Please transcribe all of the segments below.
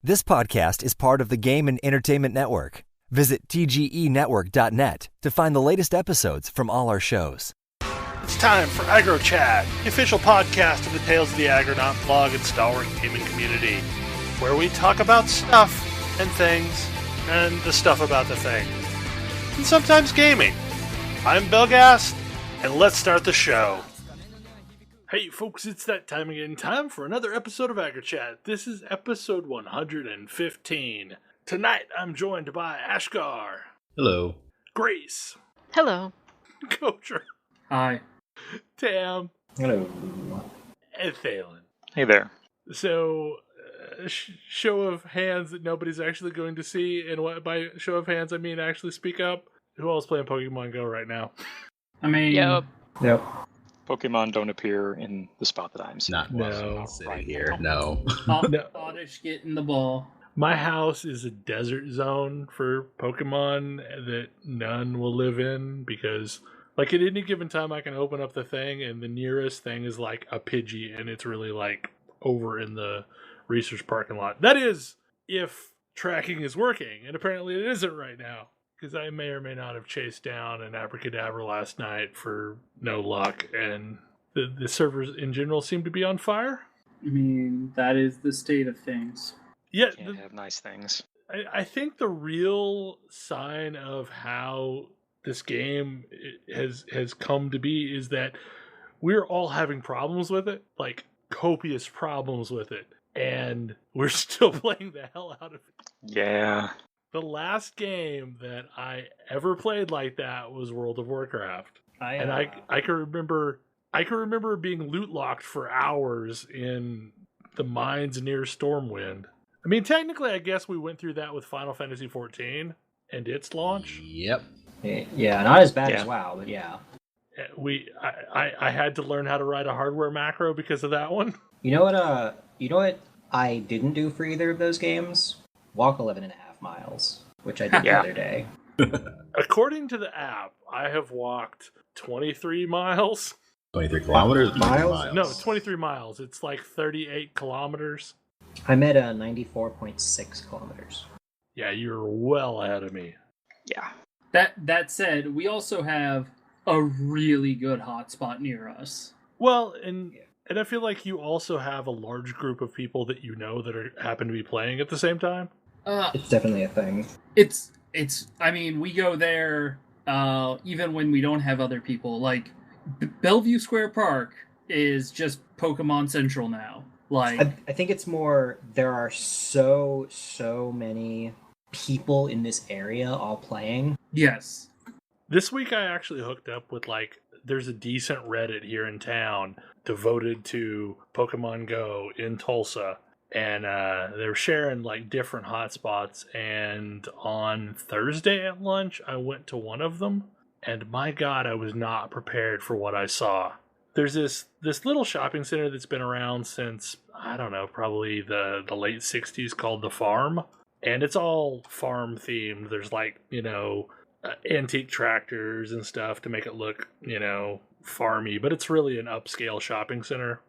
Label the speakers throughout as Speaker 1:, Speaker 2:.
Speaker 1: This podcast is part of the Game and Entertainment Network. Visit tgenetwork.net to find the latest episodes from all our shows.
Speaker 2: It's time for AggroChat, the official podcast of the Tales of the Agronaut blog and stalwart gaming community, where we talk about stuff and things, and the stuff about the things, and sometimes gaming. I'm Belgast, and let's start the show. Hey folks, it's that time again. Time for another episode of AggroChat. This is episode 115. Tonight I'm joined by Ashgar.
Speaker 3: Hello.
Speaker 2: Grace.
Speaker 4: Hello.
Speaker 2: Kosher.
Speaker 5: Hi.
Speaker 2: Tam.
Speaker 3: Hello.
Speaker 2: And Thalen.
Speaker 6: Hey there.
Speaker 2: So, show of hands that nobody's actually going to see, and what by show of hands I mean actually speak up. Who else playing Pokemon GO right now?
Speaker 5: I mean...
Speaker 4: Yep.
Speaker 6: Pokemon don't appear in the spot that I'm sitting.
Speaker 3: Not sitting here. No.
Speaker 5: Oddish getting the ball.
Speaker 2: My house is a desert zone for Pokemon that none will live in because, like, at any given time I can open up the thing and the nearest thing is like a Pidgey and it's really like over in the research parking lot. That is, if tracking is working, and apparently it isn't right now because I may or may not have chased down an Abracadabra last night for no luck, and the servers in general seem to be on fire.
Speaker 5: I mean, that is the state of things.
Speaker 2: Yeah,
Speaker 6: Can't have nice things.
Speaker 2: I think the real sign of how this game has come to be is that we're all having problems with it, like copious problems with it, and we're still playing the hell out of it.
Speaker 6: Yeah.
Speaker 2: The last game that I ever played like that was World of Warcraft, and I can remember being loot locked for hours in the mines near Stormwind. I mean, technically, I guess we went through that with Final Fantasy XIV and its launch.
Speaker 3: Yep.
Speaker 7: Yeah, not as bad as WoW, but yeah.
Speaker 2: I had to learn how to write a hardware macro because of that one.
Speaker 7: You know what I didn't do for either of those games? Walk 11.5 miles, which I did the other day.
Speaker 2: According to the app, I have walked 23 miles.
Speaker 3: 23 kilometers?
Speaker 7: Miles?
Speaker 2: No, 23 miles. It's like 38 kilometers.
Speaker 7: I'm at 94.6 kilometers.
Speaker 2: Yeah, you're well ahead of me.
Speaker 6: Yeah.
Speaker 5: That said, we also have a really good hotspot near us.
Speaker 2: Well, and I feel like you also have a large group of people that you know that happen to be playing at the same time.
Speaker 7: It's definitely a thing.
Speaker 5: It's. I mean, we go there even when we don't have other people. Like Bellevue Square Park is just Pokemon Central now. Like
Speaker 7: I think it's more. There are so many people in this area all playing.
Speaker 5: Yes.
Speaker 2: This week I actually hooked up with, like, there's a decent Reddit here in town devoted to Pokemon GO in Tulsa. And they were sharing, like, different hotspots. And on Thursday at lunch, I went to one of them. And my God, I was not prepared for what I saw. There's this little shopping center that's been around since, I don't know, probably the late 60s called The Farm. And it's all farm themed. There's, like, antique tractors and stuff to make it look, farmy. But it's really an upscale shopping center.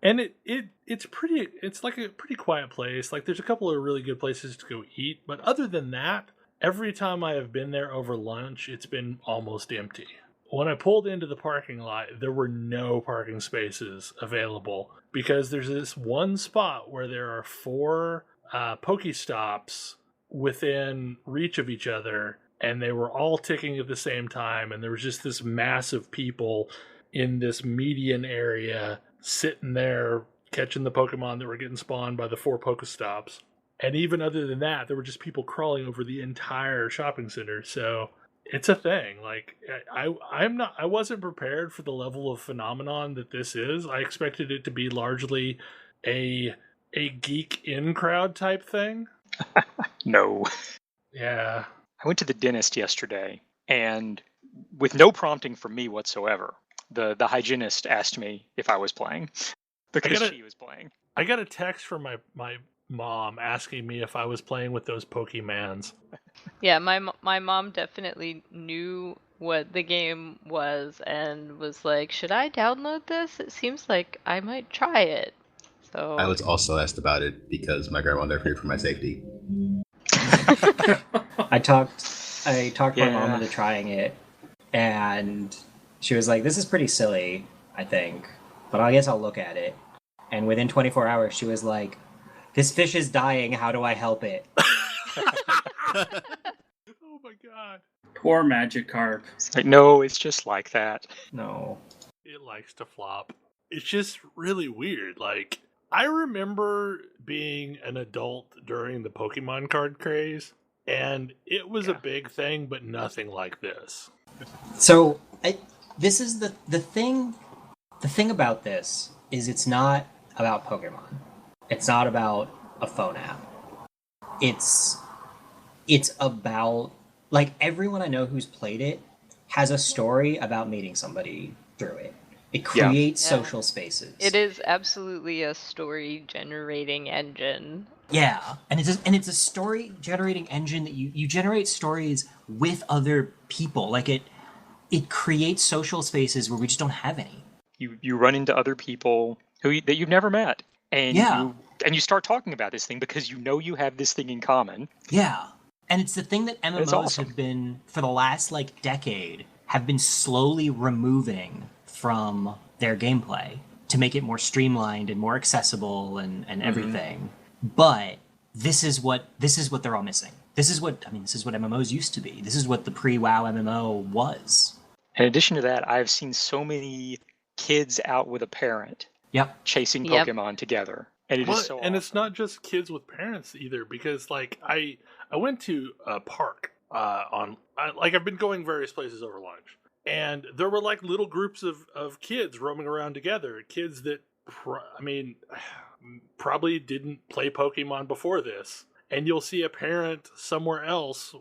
Speaker 2: And it's like a pretty quiet place. Like, there's a couple of really good places to go eat. But other than that, every time I have been there over lunch, it's been almost empty. When I pulled into the parking lot, there were no parking spaces available because there's this one spot where there are 4 Pokestops within reach of each other, and they were all ticking at the same time, and there was just this mass of people in this median area sitting there catching the Pokemon that were getting spawned by the 4 Pokestops. And even other than that, there were just people crawling over the entire shopping center. So it's a thing. Like, I wasn't prepared for the level of phenomenon that this is. I expected it to be largely a geek in crowd type thing.
Speaker 6: No.
Speaker 2: Yeah.
Speaker 6: I went to the dentist yesterday, and with no prompting from me whatsoever, the hygienist asked me if I was playing because she was playing.
Speaker 2: I got a text from my mom asking me if I was playing with those Pokemans.
Speaker 4: Yeah, my mom definitely knew what the game was and was like, should I download this? It seems like I might try it. So
Speaker 3: I was also asked about it because my grandmother feared for my safety.
Speaker 7: I talked my mom into trying it, and she was like, "This is pretty silly, I think, but I guess I'll look at it." And within 24 hours, she was like, "This fish is dying. How do I help it?"
Speaker 2: Oh my god.
Speaker 5: Poor Magikarp.
Speaker 6: It's like, no, it's just like that.
Speaker 7: No.
Speaker 2: It likes to flop. It's just really weird. Like, I remember being an adult during the Pokemon card craze, and it was a big thing, but nothing like this.
Speaker 7: So, this is the thing. The thing about this is it's not about Pokemon. It's not about a phone app. It's about, like, everyone I know who's played it has a story about meeting somebody through it. It creates social spaces.
Speaker 4: it is absolutely a story generating engine.
Speaker 7: Yeah, and it's a story generating engine that you generate stories with other people. Like it creates social spaces where we just don't have any.
Speaker 6: You run into other people that you've never met, and you start talking about this thing because you know you have this thing in common.
Speaker 7: Yeah, and it's the thing that MMOs
Speaker 6: awesome.
Speaker 7: have been, for the last decade, have been slowly removing from their gameplay to make it more streamlined and more accessible and everything. But this is what they're all missing. This is what MMOs used to be. This is what the pre-WoW MMO was.
Speaker 6: In addition to that, I've seen so many kids out with a parent chasing Pokemon together. And it is so
Speaker 2: And
Speaker 6: awesome.
Speaker 2: it's not just kids with parents either, because like I went to a park I've been going various places over lunch, and there were like little groups of kids roaming around together, kids that probably didn't play Pokemon before this, and you'll see a parent somewhere else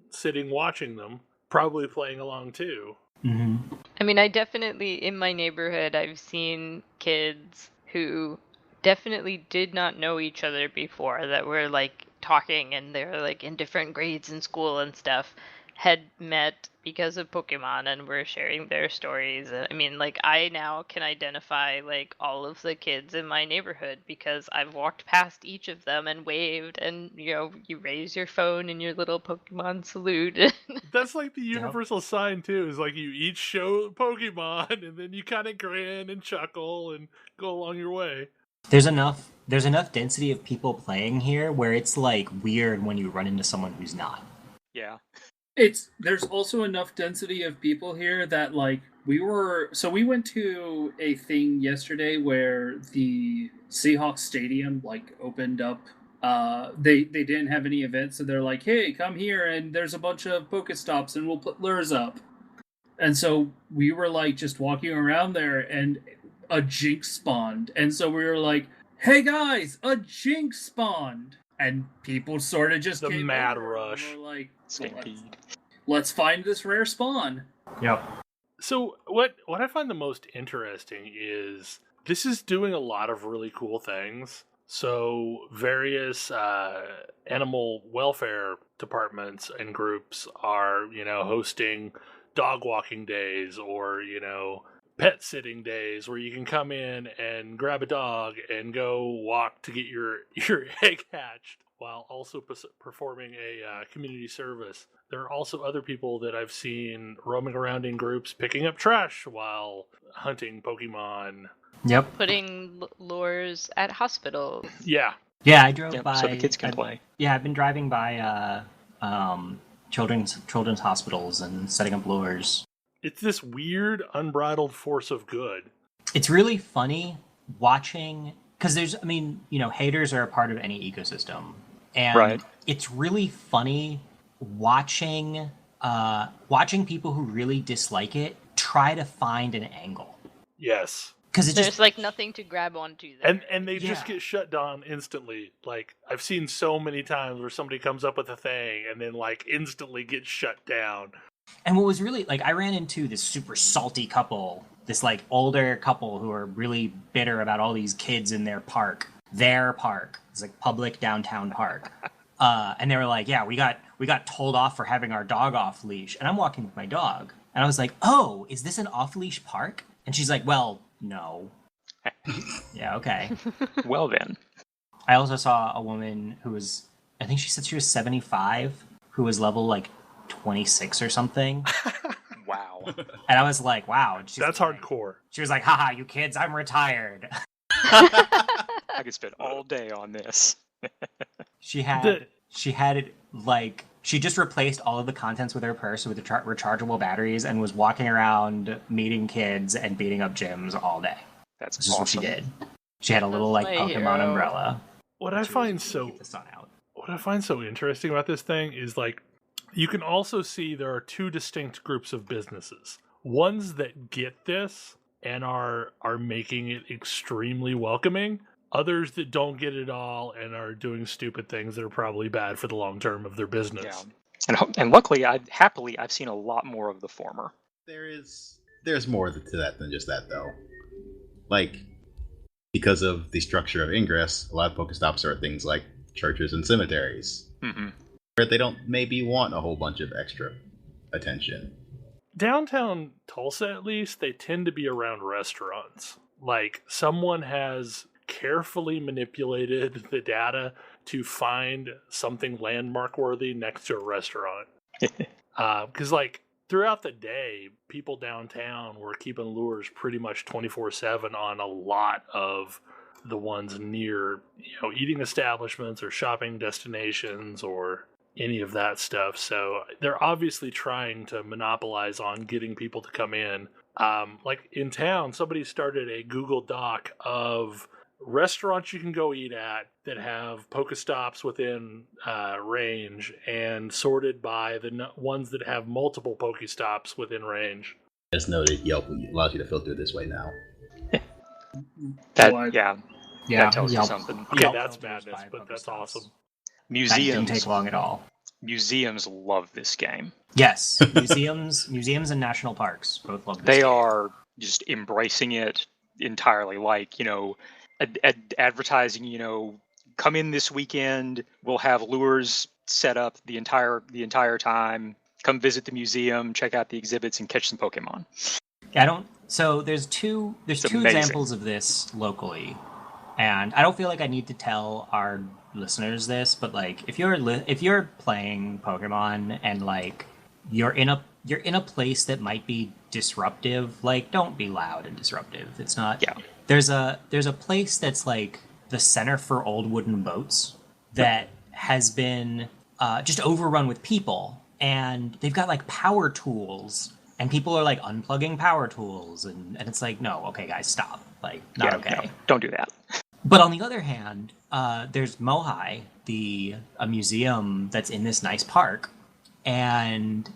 Speaker 2: sitting watching them, probably playing along too.
Speaker 7: Mm-hmm.
Speaker 4: I mean, I definitely, in my neighborhood, I've seen kids who definitely did not know each other before, that were like talking, and they're like in different grades in school and stuff, had met because of Pokemon and were sharing their stories. I mean, like, I now can identify like all of the kids in my neighborhood because I've walked past each of them and waved, and you raise your phone in your little Pokemon salute.
Speaker 2: That's like the universal sign too, is like you each show Pokemon and then you kind of grin and chuckle and go along your way.
Speaker 7: There's enough density of people playing here where it's like weird when you run into someone who's not.
Speaker 6: Yeah.
Speaker 5: There's also enough density of people here that like we went to a thing yesterday where the Seahawks Stadium like opened up. They didn't have any events, so they're like, hey, come here, and there's a bunch of Pokestops, and we'll put lures up. And so we were like just walking around there, and a Jinx spawned, and so we were like, hey guys, a Jinx spawned, and people sort of just
Speaker 2: The
Speaker 5: came
Speaker 2: mad
Speaker 5: over,
Speaker 2: rush.
Speaker 5: and we're like,
Speaker 6: Stampede.
Speaker 5: let's find this rare spawn.
Speaker 7: Yep.
Speaker 2: So what I find the most interesting is this is doing a lot of really cool things. So various animal welfare departments and groups are, hosting dog walking days or, pet sitting days where you can come in and grab a dog and go walk to get your egg hatched while also performing a community service. There are also other people that I've seen roaming around in groups picking up trash while hunting Pokemon.
Speaker 7: Yep.
Speaker 4: Putting lures at hospitals.
Speaker 2: Yeah.
Speaker 7: Yeah, I drove by.
Speaker 6: So the kids can play.
Speaker 7: Yeah, I've been driving by children's hospitals and setting up lures.
Speaker 2: It's this weird, unbridled force of good.
Speaker 7: It's really funny watching, because haters are a part of any ecosystem. And it's really funny watching people who really dislike it try to find an angle.
Speaker 2: Yes.
Speaker 7: Because
Speaker 4: there's like nothing to grab onto there.
Speaker 2: And they just get shut down instantly. Like, I've seen so many times where somebody comes up with a thing and then like instantly gets shut down.
Speaker 7: And what was really, like, I ran into this super salty couple, this like older couple who are really bitter about all these kids in their park. It's like public downtown park. And they were like, yeah, we got told off for having our dog off leash. And I'm walking with my dog. And I was like, oh, is this an off leash park? And she's like, well, no. Yeah, okay.
Speaker 6: Well then.
Speaker 7: I also saw a woman who was, I think she said she was 75, who was level like 26 or something.
Speaker 6: Wow.
Speaker 7: And I was like, wow. And
Speaker 2: That's hardcore.
Speaker 7: She was like, haha, you kids, I'm retired.
Speaker 6: I could spend all day on this.
Speaker 7: She had like, she just replaced all of the contents with her purse with the rechargeable batteries and was walking around meeting kids and beating up gyms all day.
Speaker 6: That's
Speaker 7: This
Speaker 6: awesome.
Speaker 7: is what she did. She had a little like
Speaker 4: my
Speaker 7: Pokemon
Speaker 4: hero.
Speaker 7: umbrella.
Speaker 2: What I find so
Speaker 7: Keep the sun out.
Speaker 2: What I find so interesting about this thing is like you can also see there are two distinct groups of businesses. Ones that get this and are making it extremely welcoming. Others that don't get it all and are doing stupid things that are probably bad for the long term of their business.
Speaker 6: Yeah. And luckily, I've seen a lot more of the former.
Speaker 3: There's more to that than just that, though. Like, because of the structure of Ingress, a lot of Pokestops are things like churches and cemeteries, where they don't maybe want a whole bunch of extra attention.
Speaker 2: Downtown Tulsa, at least, they tend to be around restaurants. Like, someone has carefully manipulated the data to find something landmark worthy next to a restaurant. Because, like, throughout the day, people downtown were keeping lures pretty much 24/7 on a lot of the ones near, eating establishments or shopping destinations or any of that stuff. So they're obviously trying to monopolize on getting people to come in. Like in town, somebody started a Google Doc of restaurants you can go eat at that have Pokestops within range and sorted by the ones that have multiple Pokestops within range.
Speaker 3: Just noted, Yelp allows you to filter this way now.
Speaker 6: That tells you
Speaker 7: Yelp.
Speaker 6: something.
Speaker 2: Okay,
Speaker 7: Yelp
Speaker 2: that's
Speaker 7: filters
Speaker 2: madness,
Speaker 7: by
Speaker 2: but that's
Speaker 7: Pokestops.
Speaker 2: awesome.
Speaker 7: That didn't
Speaker 6: Museums
Speaker 7: take long at all.
Speaker 6: Museums love this game.
Speaker 7: Yes, museums and national parks both love this
Speaker 6: They
Speaker 7: game.
Speaker 6: are just embracing it entirely. Like, advertising, come in this weekend, we'll have lures set up the entire time. Come visit the museum, check out the exhibits, and catch some Pokemon.
Speaker 7: So there's two
Speaker 6: amazing.
Speaker 7: examples of this locally, and I don't feel like I need to tell our listeners this, but like if you're playing Pokemon and like you're in a place that might be disruptive, like don't be loud and disruptive. It's not.
Speaker 6: Yeah.
Speaker 7: There's a place that's like the Center for Old Wooden Boats that has been just overrun with people, and they've got like power tools, and people are like unplugging power tools, and it's like, no, okay, guys, stop, like not okay.
Speaker 6: No, don't do that.
Speaker 7: But on the other hand, there's Mohai, a museum that's in this nice park, and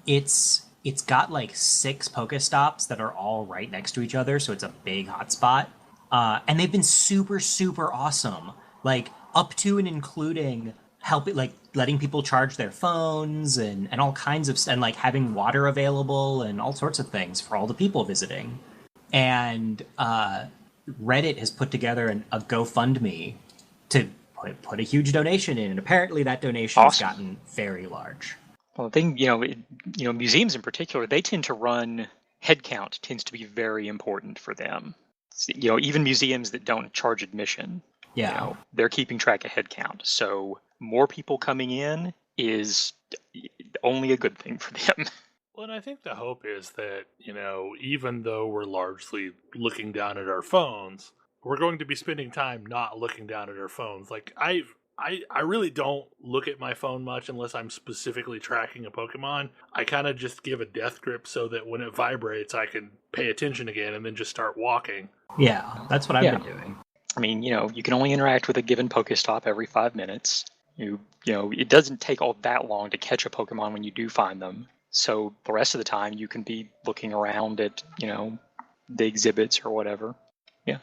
Speaker 7: it's got like 6 Pokestops that are all right next to each other, so it's a big hotspot. And they've been super, super awesome, like up to and including helping, like letting people charge their phones and all kinds of, and like having water available and all sorts of things for all the people visiting. And Reddit has put together a GoFundMe to put a huge donation in, and apparently that donation has gotten very large.
Speaker 6: Well, the thing, museums in particular, they tend to run headcount tends to be very important for them. Even museums that don't charge admission, they're keeping track of headcount. So more people coming in is only a good thing for them.
Speaker 2: Well, and I think the hope is that, even though we're largely looking down at our phones, we're going to be spending time not looking down at our phones. Like, I really don't look at my phone much unless I'm specifically tracking a Pokemon. I kind of just give a death grip so that when it vibrates, I can pay attention again and then just start walking.
Speaker 7: Yeah, that's what I've been doing.
Speaker 6: I mean, you can only interact with a given Pokestop every 5 minutes. It doesn't take all that long to catch a Pokemon when you do find them. So the rest of the time you can be looking around at, the exhibits or whatever. Yeah.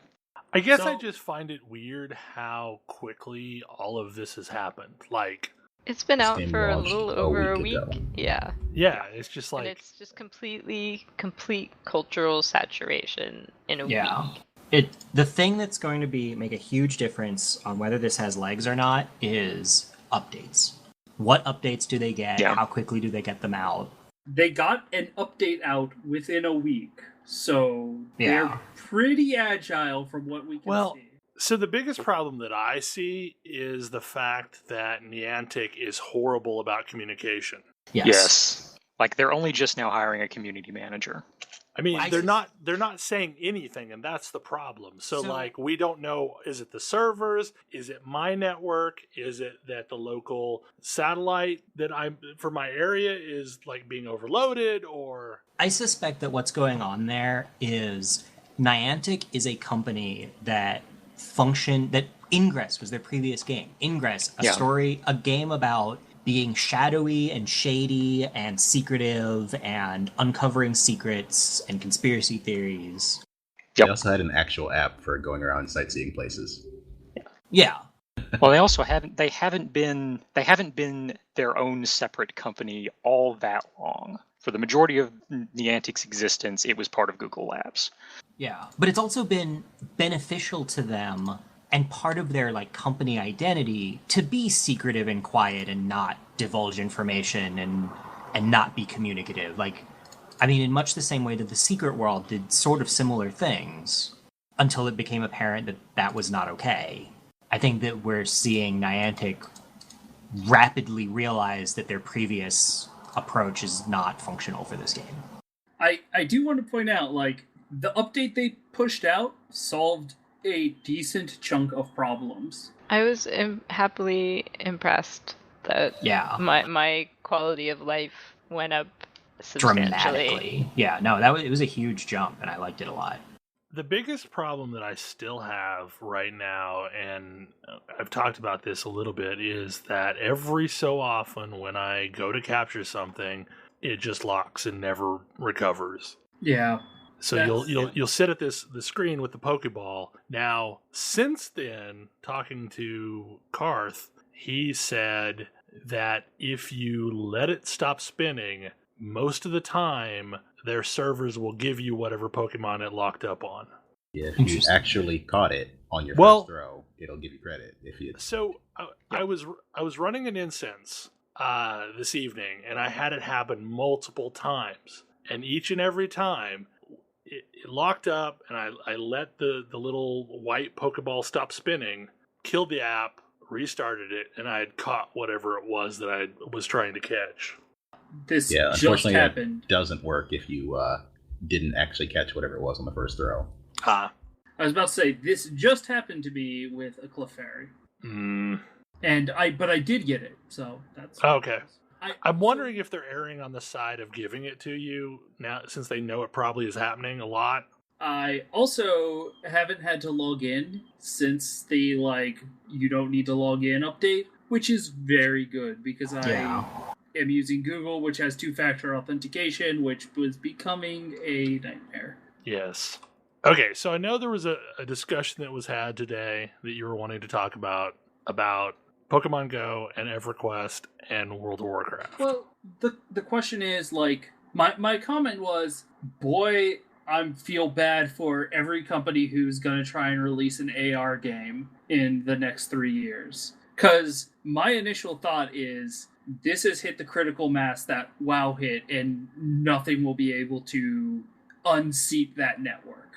Speaker 2: I guess I just find it weird how quickly all of this has happened. Like,
Speaker 4: it's been out
Speaker 3: game
Speaker 4: for a
Speaker 3: launched
Speaker 4: little
Speaker 3: a
Speaker 4: over a
Speaker 3: week
Speaker 4: week.
Speaker 3: ago.
Speaker 4: Yeah.
Speaker 2: yeah, it's just like,
Speaker 4: And it's just complete cultural saturation in a week.
Speaker 7: The thing that's going to make a huge difference on whether this has legs or not is updates. What updates do they get?
Speaker 6: Yeah.
Speaker 7: How quickly do they get them out?
Speaker 5: They got an update out within a week. So they're pretty agile from what we can see.
Speaker 2: So the biggest problem that I see is the fact that Niantic is horrible about communication.
Speaker 6: Yes. Like they're only just now hiring a community manager.
Speaker 2: I mean, they're not saying anything, and that's the problem. So like, we don't know, is it the servers? Is it my network? Is it that the local satellite that I'm for my area is like being overloaded? Or
Speaker 7: I suspect that what's going on there is Niantic is a company that Ingress was their previous game. Ingress, a game about being shadowy and shady and secretive and uncovering secrets and conspiracy theories.
Speaker 3: They also had an actual app for going around sightseeing places.
Speaker 7: Yeah.
Speaker 6: Well, they haven't been their own separate company all that long. For the majority of Niantic's existence, it was part of Google Labs.
Speaker 7: Yeah, but it's also been beneficial to them and part of their like company identity to be secretive and quiet and not divulge information and not be communicative. Like, I mean, in much the same way that the Secret World did sort of similar things until it became apparent that that was not okay. I think that we're seeing Niantic rapidly realize that their previous approach is not functional for this game.
Speaker 5: I do want to point out, like, the update they pushed out solved a decent chunk of problems.
Speaker 4: I was happily impressed that my quality of life went up substantially.
Speaker 7: Dramatically. Yeah, no, it was a huge jump, and I liked it a lot.
Speaker 2: The biggest problem that I still have right now, and I've talked about this a little bit, is that every so often when I go to capture something, it just locks and never recovers.
Speaker 5: Yeah.
Speaker 2: So you'll sit at the screen with the Pokeball. Now, since then, talking to Karth, he said that if you let it stop spinning, most of the time their servers will give you whatever Pokemon it locked up on.
Speaker 3: Yeah, if you actually caught it on your first throw, it'll give you credit. I was running an incense this evening, and I had it happen multiple times, and each and every time it locked up, and I let the little white Pokeball stop spinning, killed the app, restarted it, and I had caught whatever it was that I was trying to catch.
Speaker 5: This just happened.
Speaker 3: That doesn't work if you didn't actually catch whatever it was on the first throw.
Speaker 5: I was about to say, this just happened to be with a Clefairy. But I did get it, so that's...
Speaker 2: Okay. I'm wondering if they're erring on the side of giving it to you now, since they know it probably is happening a lot.
Speaker 5: I also haven't had to log in since the, you don't need to log in update, which is very good, because I am using Google, which has two-factor authentication, which was becoming a nightmare.
Speaker 2: Yes. Okay, so I know there was a discussion that was had today that you were wanting to talk about Pokemon Go and Everquest and World of Warcraft.
Speaker 5: Well, the question is, my comment was, boy, I feel bad for every company who's going to try and release an AR game in the next 3 years. Because my initial thought is, this has hit the critical mass that WoW hit, and nothing will be able to unseat that network.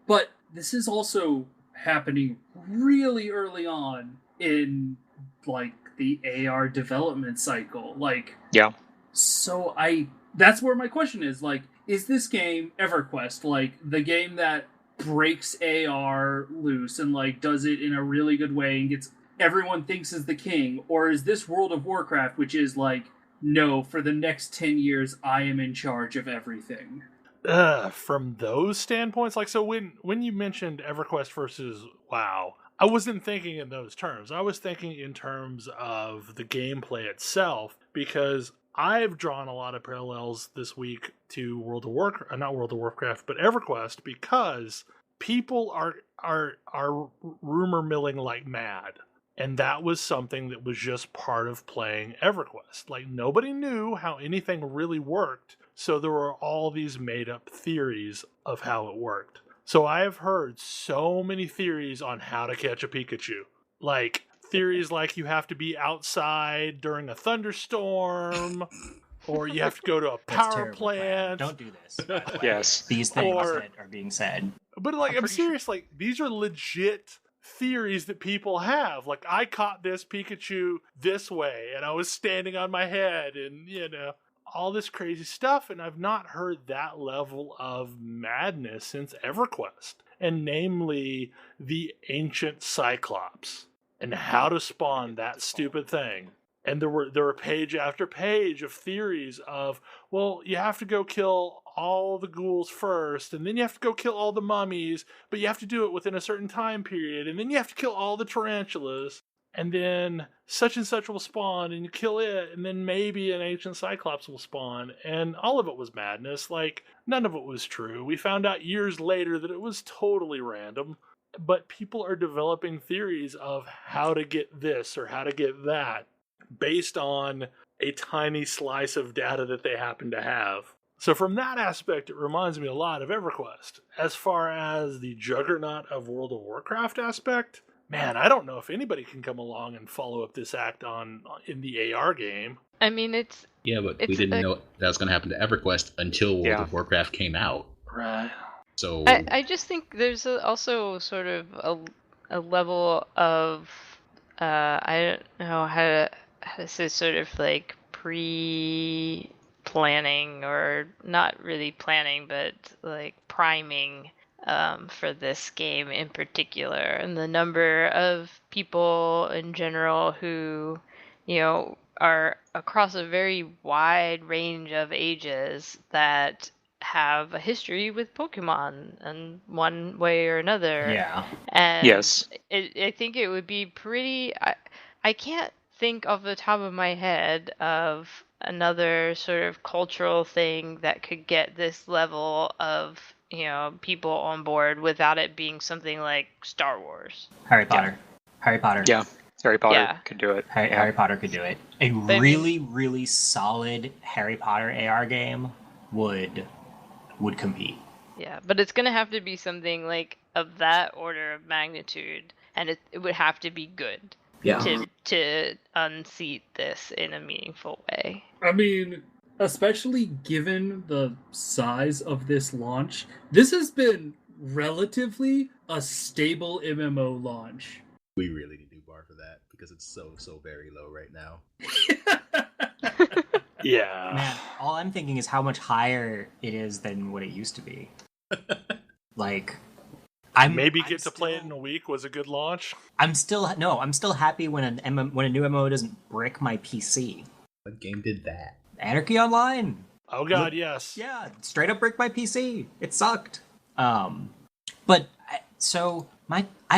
Speaker 5: But this is also happening really early on in the AR development cycle. So that's where my question is this game EverQuest, the game that breaks AR loose and does it in a really good way and gets everyone thinks is the king, or is this World of Warcraft, which is no, for the next 10 years I am in charge of everything?
Speaker 2: From those standpoints, so when you mentioned EverQuest versus WoW, I wasn't thinking in those terms. I was thinking in terms of the gameplay itself, because I've drawn a lot of parallels this week to not World of Warcraft, but EverQuest, because people are rumor milling like mad. And that was something that was just part of playing EverQuest. Nobody knew how anything really worked, so there were all these made-up theories of how it worked. So I have heard so many theories on how to catch a Pikachu. Theories you have to be outside during a thunderstorm, or you have to go to a
Speaker 7: That's
Speaker 2: power
Speaker 7: terrible
Speaker 2: plant.
Speaker 7: Don't do this.
Speaker 6: Yes.
Speaker 7: These things
Speaker 2: Or-
Speaker 7: that are being said.
Speaker 2: But like, I'm
Speaker 6: pretty sure-
Speaker 2: serious. Like, these are legit theories that people have. Like, I caught this Pikachu this way, and I was standing on my head, and all this crazy stuff. And I've not heard that level of madness since EverQuest, and namely the ancient Cyclops and how to spawn that stupid thing. And there were page after page of theories of, well, you have to go kill all the ghouls first, and then you have to go kill all the mummies, but you have to do it within a certain time period, and then you have to kill all the tarantulas, and then such and such will spawn, and you kill it, and then maybe an ancient Cyclops will spawn, and all of it was madness. Like, none of it was true. We found out years later that it was totally random, but people are developing theories of how to get this or how to get that, based on a tiny slice of data that they happen to have. So from that aspect, it reminds me a lot of EverQuest. As far as the juggernaut of World of Warcraft aspect, man, I don't know if anybody can come along and follow up this act in the AR game.
Speaker 4: I mean, it's
Speaker 3: Yeah, but we didn't know that was going to happen to EverQuest until World of Warcraft came out.
Speaker 2: Right.
Speaker 3: So
Speaker 4: I just think there's also sort of a level of I don't know how to say, sort of like pre-planning, or not really planning, but like priming for this game in particular, and the number of people in general who, are across a very wide range of ages that have a history with Pokemon in one way or another.
Speaker 7: Yeah.
Speaker 4: And
Speaker 6: Yes.
Speaker 4: I think it would be pretty... I can't think off the top of my head of another sort of cultural thing that could get this level of, people on board without it being something like Star Wars.
Speaker 7: Harry Potter. Harry Potter.
Speaker 6: Yeah. Harry Potter
Speaker 4: Yeah.
Speaker 6: could do it.
Speaker 7: Harry Potter could do it. A really, really solid Harry Potter AR game would compete.
Speaker 4: Yeah, but it's going to have to be something like of that order of magnitude, and it would have to be good.
Speaker 7: Yeah.
Speaker 4: To unseat this in a meaningful way.
Speaker 5: I mean, especially given the size of this launch, this has been relatively a stable MMO launch.
Speaker 3: we really need to bar for that because it's so very low right now.
Speaker 2: Yeah.
Speaker 7: Man, all I'm thinking is how much higher it is than what it used to be. Like,
Speaker 2: Maybe get to play it in a week was a good launch.
Speaker 7: I'm still happy when a new MMO doesn't brick my PC.
Speaker 3: What game did that?
Speaker 7: Anarchy Online.
Speaker 2: Oh god, yes.
Speaker 7: Yeah, straight up bricked my PC. It sucked. I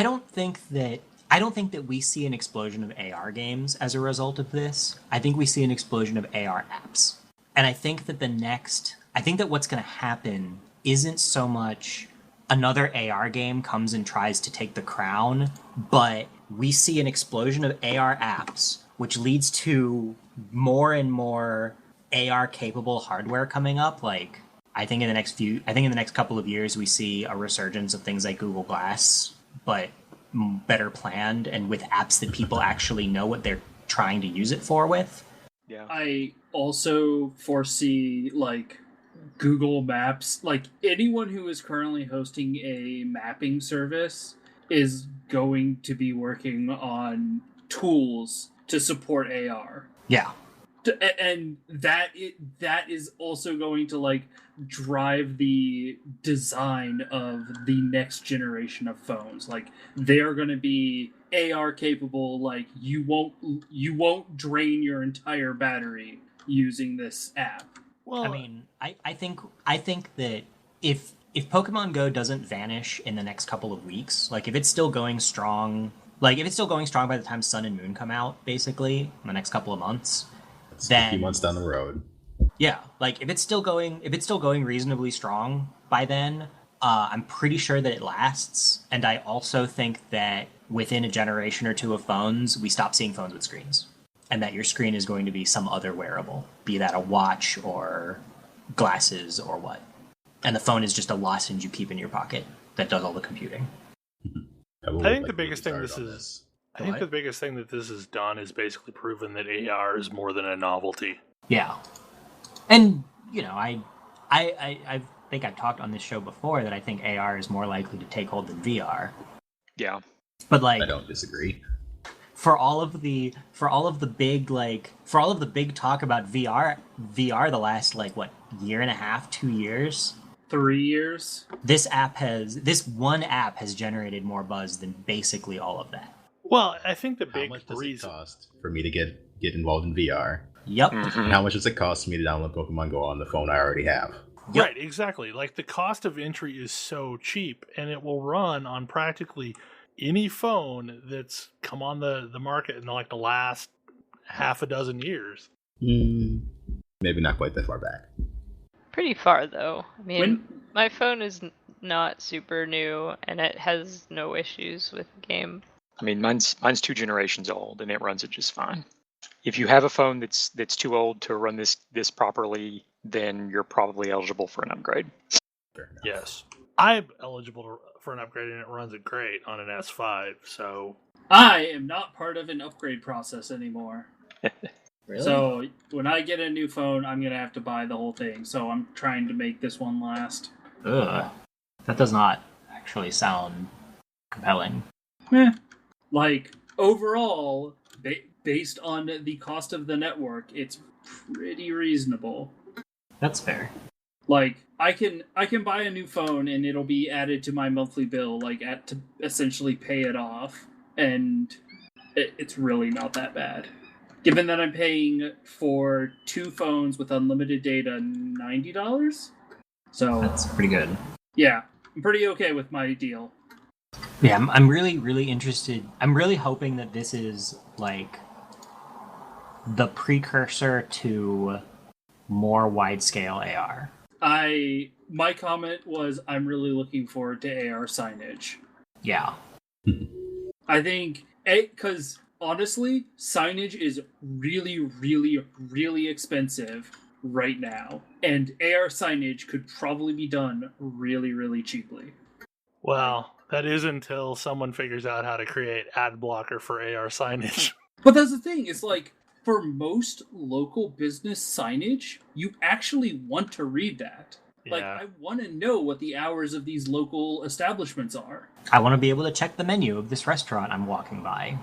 Speaker 7: don't think that we see an explosion of AR games as a result of this. I think we see an explosion of AR apps. And I think that what's going to happen isn't so much another AR game comes and tries to take the crown, but we see an explosion of AR apps, which leads to more and more AR capable hardware coming up. Like, I think in the next couple of years we see a resurgence of things like Google Glass, but better planned and with apps that people actually know what they're trying to use it for with.
Speaker 6: Yeah.
Speaker 5: I also foresee, like, Google Maps, like, anyone who is currently hosting a mapping service is going to be working on tools to support AR.
Speaker 7: Yeah.
Speaker 5: And that is also going to, like, drive the design of the next generation of phones. Like, they are going to be AR capable. Like, you won't drain your entire battery using this app.
Speaker 2: Well,
Speaker 7: I mean, I think that if Pokemon Go doesn't vanish in the next couple of weeks, like if it's still going strong by the time Sun and Moon come out, basically in the next couple of months, then
Speaker 3: a few months down the road.
Speaker 7: Yeah, like if it's still going reasonably strong by then, I'm pretty sure that it lasts. And I also think that within a generation or two of phones, we stop seeing phones with screens. And that your screen is going to be some other wearable, be that a watch or glasses or what. And the phone is just a lozenge you keep in your pocket that does all the computing.
Speaker 2: I think the biggest thing the biggest thing that this has done is basically proven that AR is more than a novelty.
Speaker 7: Yeah. And I think I've talked on this show before that I think AR is more likely to take hold than VR.
Speaker 6: Yeah.
Speaker 7: But
Speaker 3: I don't disagree.
Speaker 7: For all of the big talk about VR the last year and a half, 2 years,
Speaker 5: 3 years,
Speaker 7: this one app has generated more buzz than basically all of that.
Speaker 2: Well, I think the
Speaker 3: How
Speaker 2: big
Speaker 3: much does
Speaker 2: reason
Speaker 3: it cost for me to get involved in VR?
Speaker 7: Yep.
Speaker 3: And how much does it cost me to download Pokemon Go on the phone I already have?
Speaker 7: Yep.
Speaker 2: Right, exactly. Like the cost of entry is so cheap, and it will run on practically any phone that's come on the market in the last half a dozen years.
Speaker 3: Maybe not quite that far back.
Speaker 4: Pretty far though. I mean, my phone is not super new, and it has no issues with the game.
Speaker 6: I mean, mine's 2 generations old, and it runs it just fine. If you have a phone that's too old to run this properly, then you're probably eligible for an upgrade.
Speaker 2: Yes. I'm eligible for an upgrade, and it runs it great on an S5, so...
Speaker 5: I am not part of an upgrade process anymore.
Speaker 7: Really?
Speaker 5: So when I get a new phone, I'm going to have to buy the whole thing. So I'm trying to make this one last.
Speaker 7: Ugh. That does not actually sound compelling.
Speaker 5: Overall, based on the cost of the network, it's pretty reasonable.
Speaker 7: That's fair.
Speaker 5: I can buy a new phone and it'll be added to my monthly bill, to essentially pay it off, and it's really not that bad. Given that I'm paying for 2 phones with unlimited data $90, so
Speaker 7: That's pretty good.
Speaker 5: yeah, I'm pretty okay with my deal.
Speaker 7: Yeah, I'm really, really interested. I'm really hoping that this is the precursor to more wide-scale AR.
Speaker 5: My comment was I'm really looking forward to AR signage.
Speaker 7: Yeah.
Speaker 5: I think because honestly, signage is really, really, really expensive right now, and AR signage could probably be done really, really cheaply.
Speaker 2: Well, that is until someone figures out how to create ad blocker for AR signage.
Speaker 5: But that's the thing, it's for most local business signage, you actually want to read that.
Speaker 2: Yeah.
Speaker 5: I want to know what the hours of these local establishments are.
Speaker 7: I want to be able to check the menu of this restaurant I'm walking by.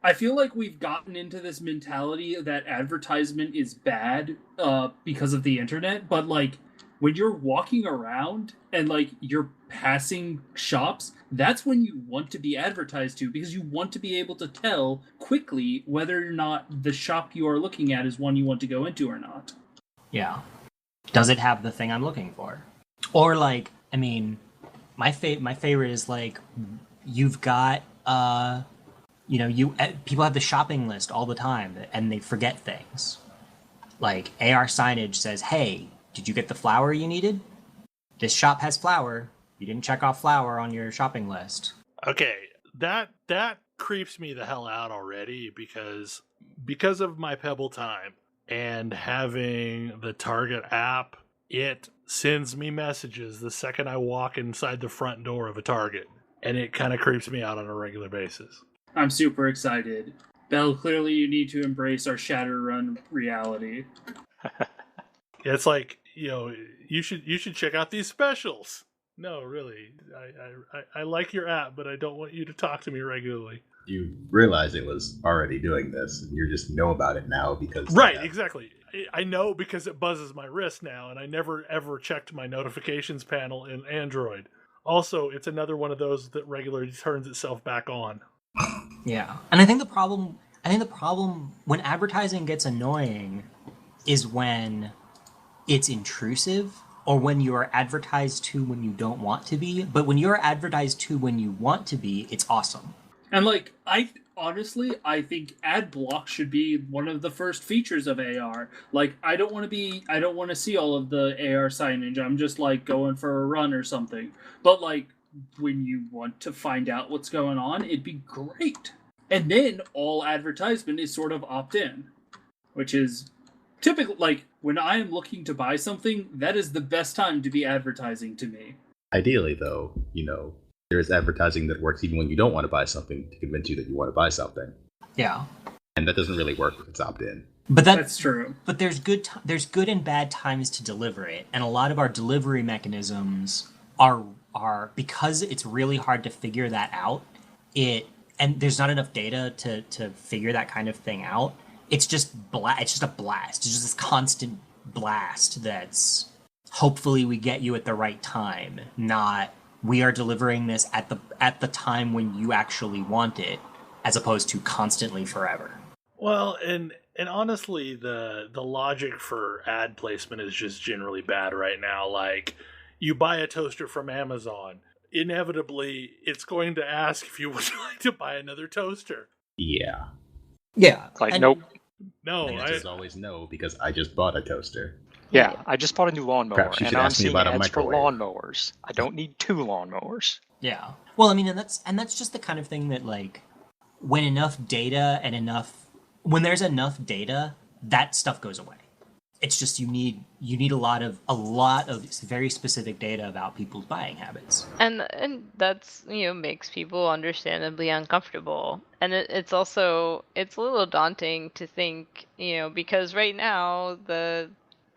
Speaker 5: I feel like we've gotten into this mentality that advertisement is bad because of the internet, but when you're walking around and you're passing shops, that's when you want to be advertised to, because you want to be able to tell quickly whether or not the shop you are looking at is one you want to go into or not.
Speaker 7: Yeah. Does it have the thing I'm looking for? Or my favorite is you've got people have the shopping list all the time and they forget things. AR signage says, "Hey, did you get the flour you needed? This shop has flour. You didn't check off flour on your shopping list."
Speaker 2: Okay, that creeps me the hell out already because of my Pebble time and having the Target app, it sends me messages the second I walk inside the front door of a Target, and it kind of creeps me out on a regular basis.
Speaker 5: I'm super excited. Belle, clearly you need to embrace our Shadowrun reality.
Speaker 2: It's you should check out these specials. No, really, I like your app, but I don't want you to talk to me regularly.
Speaker 3: You realize it was already doing this, and you just know about it now because...
Speaker 2: Right, exactly. I know because it buzzes my wrist now, and I never ever checked my notifications panel in Android. Also, it's another one of those that regularly turns itself back on.
Speaker 7: Yeah, and I think the problem when advertising gets annoying is when it's intrusive, or when you are advertised to when you don't want to be. But when you're advertised to when you want to be, it's awesome.
Speaker 5: And I think ad block should be one of the first features of AR. I don't want to see all of the AR signage. I'm just going for a run or something. But when you want to find out what's going on, it'd be great. And then all advertisement is sort of opt-in, which is typically when I am looking to buy something, that is the best time to be advertising to me.
Speaker 3: Ideally, though, there is advertising that works even when you don't want to buy something to convince you that you want to buy something.
Speaker 7: Yeah.
Speaker 3: And that doesn't really work if it's opt-in.
Speaker 7: But
Speaker 5: that's true.
Speaker 7: But there's good and bad times to deliver it, and a lot of our delivery mechanisms are because it's really hard to figure that out. And there's not enough data to figure that kind of thing out. It's just it's just a blast. It's just this constant blast that's hopefully we get you at the right time, not we are delivering this at the time when you actually want it, as opposed to constantly forever.
Speaker 2: Well, and honestly, the logic for ad placement is just generally bad right now. Like, you buy a toaster from Amazon, inevitably it's going to ask if you would like to buy another toaster.
Speaker 3: Yeah.
Speaker 7: Yeah.
Speaker 6: Like, nope.
Speaker 2: No,
Speaker 3: I just always no, because I just bought a toaster.
Speaker 6: Yeah, I just bought a new lawnmower,
Speaker 3: Perhaps you should
Speaker 6: and I'm
Speaker 3: ask me
Speaker 6: seeing
Speaker 3: about a
Speaker 6: ads for
Speaker 3: microwave.
Speaker 6: lawnmowers. I don't need 2 lawnmowers.
Speaker 7: Yeah. Well, I mean, and that's just the kind of thing that, like, when there's enough data, that stuff goes away. It's just you need a lot of very specific data about people's buying habits.
Speaker 4: And that's, makes people understandably uncomfortable. And it's also, it's a little daunting to think, because right now the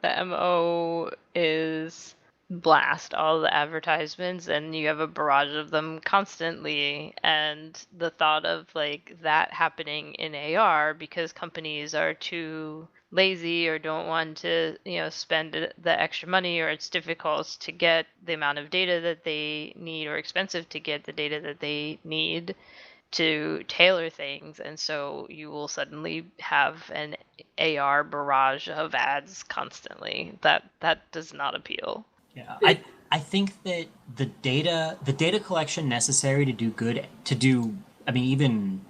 Speaker 4: MO is blast all the advertisements, and you have a barrage of them constantly, and the thought of like that happening in AR because companies are too lazy or don't want to spend the extra money, or it's difficult to get the amount of data that they need, or expensive to get the data that they need to tailor things, and so you will suddenly have an AR barrage of ads constantly. That does not appeal.
Speaker 7: Yeah, I think that the data collection necessary to do even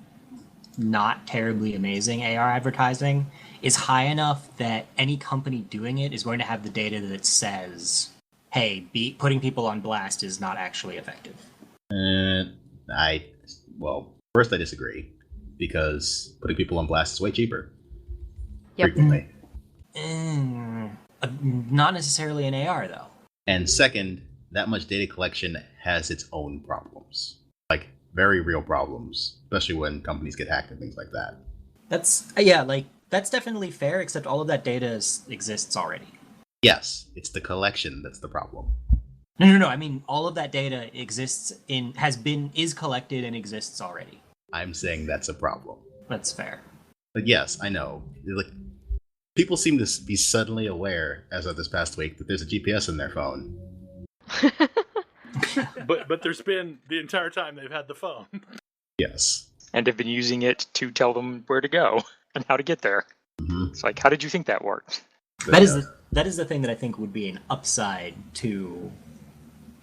Speaker 7: not terribly amazing AR advertising is high enough that any company doing it is going to have the data that says, hey, putting people on blast is not actually effective.
Speaker 3: First I disagree, because putting people on blast is way cheaper.
Speaker 4: Yep.
Speaker 3: Frequently.
Speaker 7: Not necessarily in AR, though.
Speaker 3: And second, that much data collection has its own problems. Like, very real problems, especially when companies get hacked and things like that.
Speaker 7: That's definitely fair, except all of that data exists already.
Speaker 3: Yes, it's the collection that's the problem.
Speaker 7: No. I mean, all of that data is collected and exists already.
Speaker 3: I'm saying that's a problem.
Speaker 7: That's fair.
Speaker 3: But yes, I know. Like, people seem to be suddenly aware, as of this past week, that there's a GPS in their phone.
Speaker 2: but there's been the entire time they've had the phone.
Speaker 3: Yes.
Speaker 6: And have been using it to tell them where to go and how to get there.
Speaker 3: Mm-hmm.
Speaker 6: It's like, how did you think that worked?
Speaker 7: That is the thing that I think would be an upside to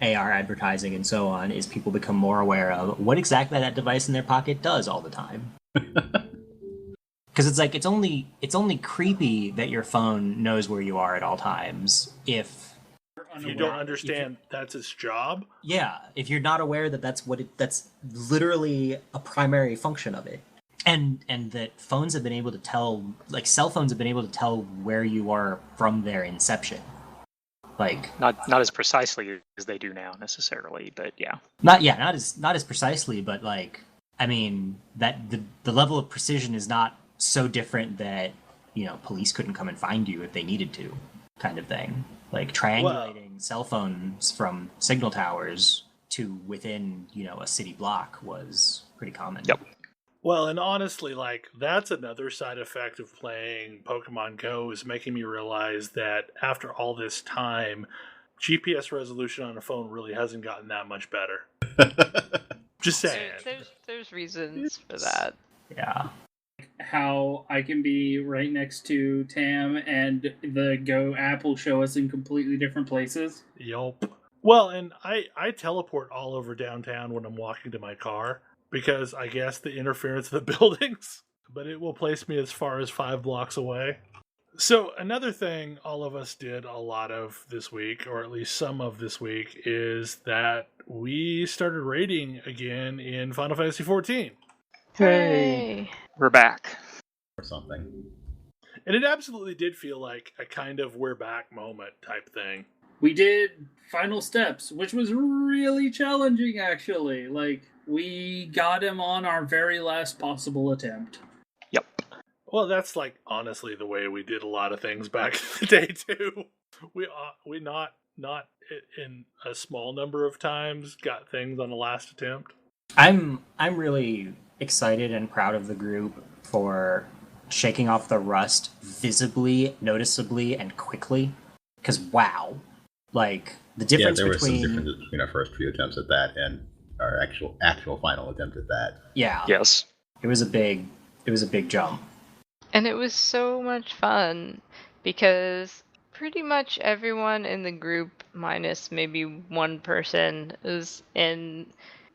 Speaker 7: AR advertising and so on, is people become more aware of what exactly that device in their pocket does all the time. Because it's like it's only creepy that your phone knows where you are at all times if
Speaker 2: you don't understand that's its job.
Speaker 7: Yeah, if you're not aware that that's literally a primary function of it. And that phones have been able to tell, like cell phones have been able to tell where you are from their inception. Like
Speaker 6: not as precisely as they do now necessarily, but yeah.
Speaker 7: Not as precisely, but like, I mean, that the level of precision is not so different that, police couldn't come and find you if they needed to, kind of thing. Like triangulating cell phones from signal towers to within, a city block was pretty common.
Speaker 6: Yep.
Speaker 2: Well, and honestly, like, that's another side effect of playing Pokemon GO, is making me realize that after all this time, GPS resolution on a phone really hasn't gotten that much better. Just saying.
Speaker 4: There's reasons for that.
Speaker 7: Yeah.
Speaker 5: How I can be right next to Tam and the Go app will show us in completely different places.
Speaker 2: Yup. Well, and I teleport all over downtown when I'm walking to my car, because I guess the interference of the buildings, but it will place me as far as 5 blocks away. So another thing all of us did a lot of this week, or at least some of this week, is that we started raiding again in Final Fantasy XIV.
Speaker 4: Hey,
Speaker 6: we're back.
Speaker 3: Or something.
Speaker 2: And it absolutely did feel like a kind of we're back moment type thing.
Speaker 5: We did final steps, which was really challenging, actually. Like, we got him on our very last possible attempt.
Speaker 6: Yep.
Speaker 2: Well, that's like honestly the way we did a lot of things back in the day too. We not in a small number of times got things on the last attempt.
Speaker 7: I'm really excited and proud of the group for shaking off the rust visibly, noticeably, and quickly. Because wow, like the difference
Speaker 3: there
Speaker 7: between
Speaker 3: were some differences between our first few attempts at that and our actual final attempt at that.
Speaker 7: Yeah.
Speaker 6: Yes.
Speaker 7: It was a big jump.
Speaker 4: And it was so much fun because pretty much everyone in the group, minus maybe one person, is in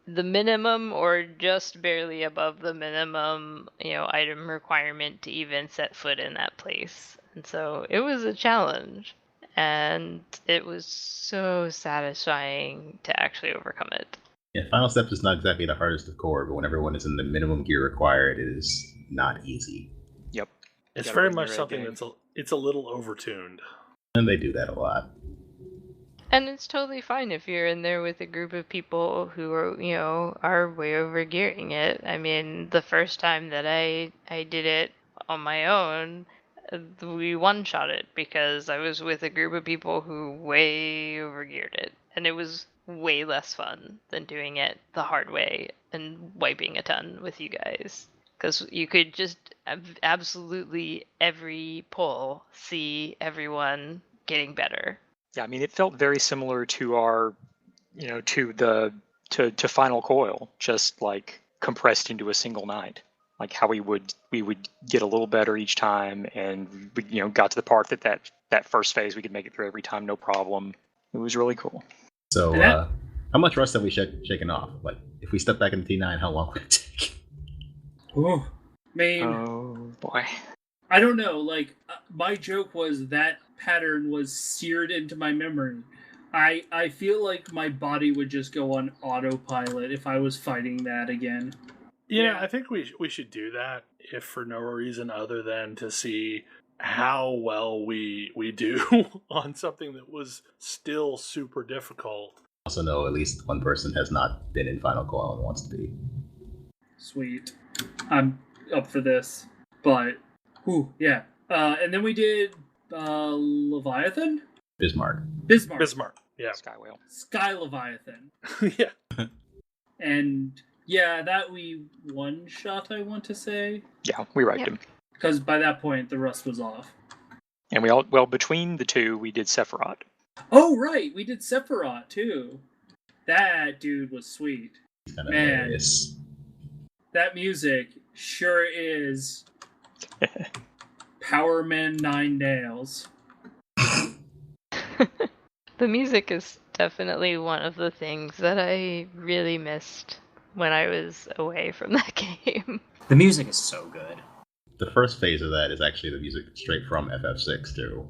Speaker 4: the minimum or just barely above the minimum, item requirement to even set foot in that place. And so it was a challenge. And it was so satisfying to actually overcome it.
Speaker 3: Yeah, Final Steps is not exactly the hardest of core, but when everyone is in the minimum gear required, it is not easy.
Speaker 6: Yep.
Speaker 2: It's very much something it's a little overtuned.
Speaker 3: And they do that a lot.
Speaker 4: And it's totally fine if you're in there with a group of people who are way over gearing it. I mean, the first time that I did it on my own, we one-shot it because I was with a group of people who way overgeared it. And it was way less fun than doing it the hard way and wiping a ton with you guys. Because you could just absolutely every pull see everyone getting better.
Speaker 6: Yeah, I mean, it felt very similar to our, to Final Coil, just like compressed into a single night. Like how we would get a little better each time, and we, got to the part that first phase we could make it through every time, no problem. It was really cool.
Speaker 3: So, how much rust have we shaken off? Like, if we step back into T9, how long would it take?
Speaker 5: Oh, man.
Speaker 6: Oh boy.
Speaker 5: I don't know. Like, my joke was that pattern was seared into my memory. I feel like my body would just go on autopilot if I was fighting that again.
Speaker 2: Yeah, I think we should do that, if for no reason other than to see how well we do on something that was still super difficult.
Speaker 3: Also know at least one person has not been in Final Coil and wants to be.
Speaker 5: Sweet. I'm up for this. But, yeah. And then we did Leviathan?
Speaker 3: Bismarck,
Speaker 2: yeah.
Speaker 6: Sky Whale.
Speaker 5: Sky Leviathan.
Speaker 2: Yeah.
Speaker 5: And, yeah, that we one-shot, I want to say.
Speaker 6: Yeah, we wiped him.
Speaker 5: Because by that point, the rust was off.
Speaker 6: And between the two, we did Sephiroth.
Speaker 5: Oh, right! We did Sephiroth, too. That dude was sweet.
Speaker 3: He's kind of
Speaker 5: Man.
Speaker 3: hilarious.
Speaker 5: That music sure is Power Man 9 Nails.
Speaker 4: The music is definitely one of the things that I really missed when I was away from that game.
Speaker 7: The music is so good.
Speaker 3: The first phase of that is actually the music straight from FF6, too.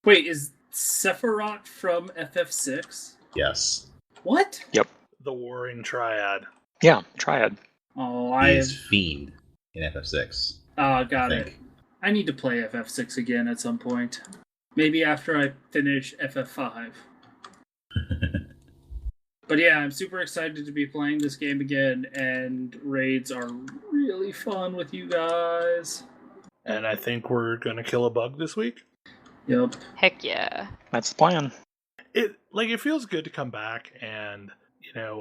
Speaker 5: Wait, is Sephiroth from FF6?
Speaker 3: Yes.
Speaker 5: What?
Speaker 6: Yep.
Speaker 2: The Warring Triad.
Speaker 6: Yeah, Triad.
Speaker 5: Oh,
Speaker 3: He's Fiend in FF6.
Speaker 5: Got it. I need to play FF6 again at some point. Maybe after I finish FF5. But yeah, I'm super excited to be playing this game again, and raids are really fun with you guys.
Speaker 2: And I think we're going to kill a bug this week.
Speaker 5: Yep.
Speaker 4: Heck yeah.
Speaker 6: That's the plan.
Speaker 2: It feels good to come back and,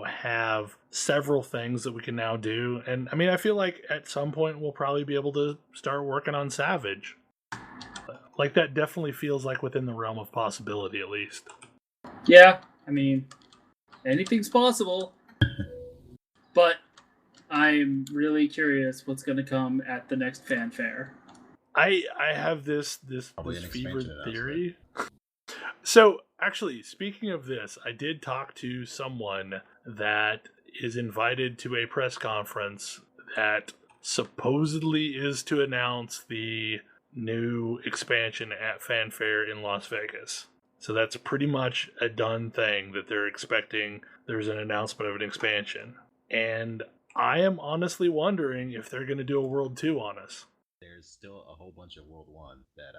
Speaker 2: have several things that we can now do. And I mean, I feel like at some point we'll probably be able to start working on Savage. Like, that definitely feels like within the realm of possibility, at least.
Speaker 5: Yeah, I mean, anything's possible. But I'm really curious what's going to come at the next fanfare.
Speaker 2: I have this
Speaker 3: Probably an
Speaker 2: fevered
Speaker 3: expansion
Speaker 2: theory. So, actually, speaking of this, I did talk to someone that is invited to a press conference that supposedly is to announce the new expansion at Fanfare in Las Vegas. So that's pretty much a done thing that they're expecting. There's an announcement of an expansion. And I am honestly wondering if they're going to do a World 2 on us.
Speaker 3: There's still a whole bunch of World 1 that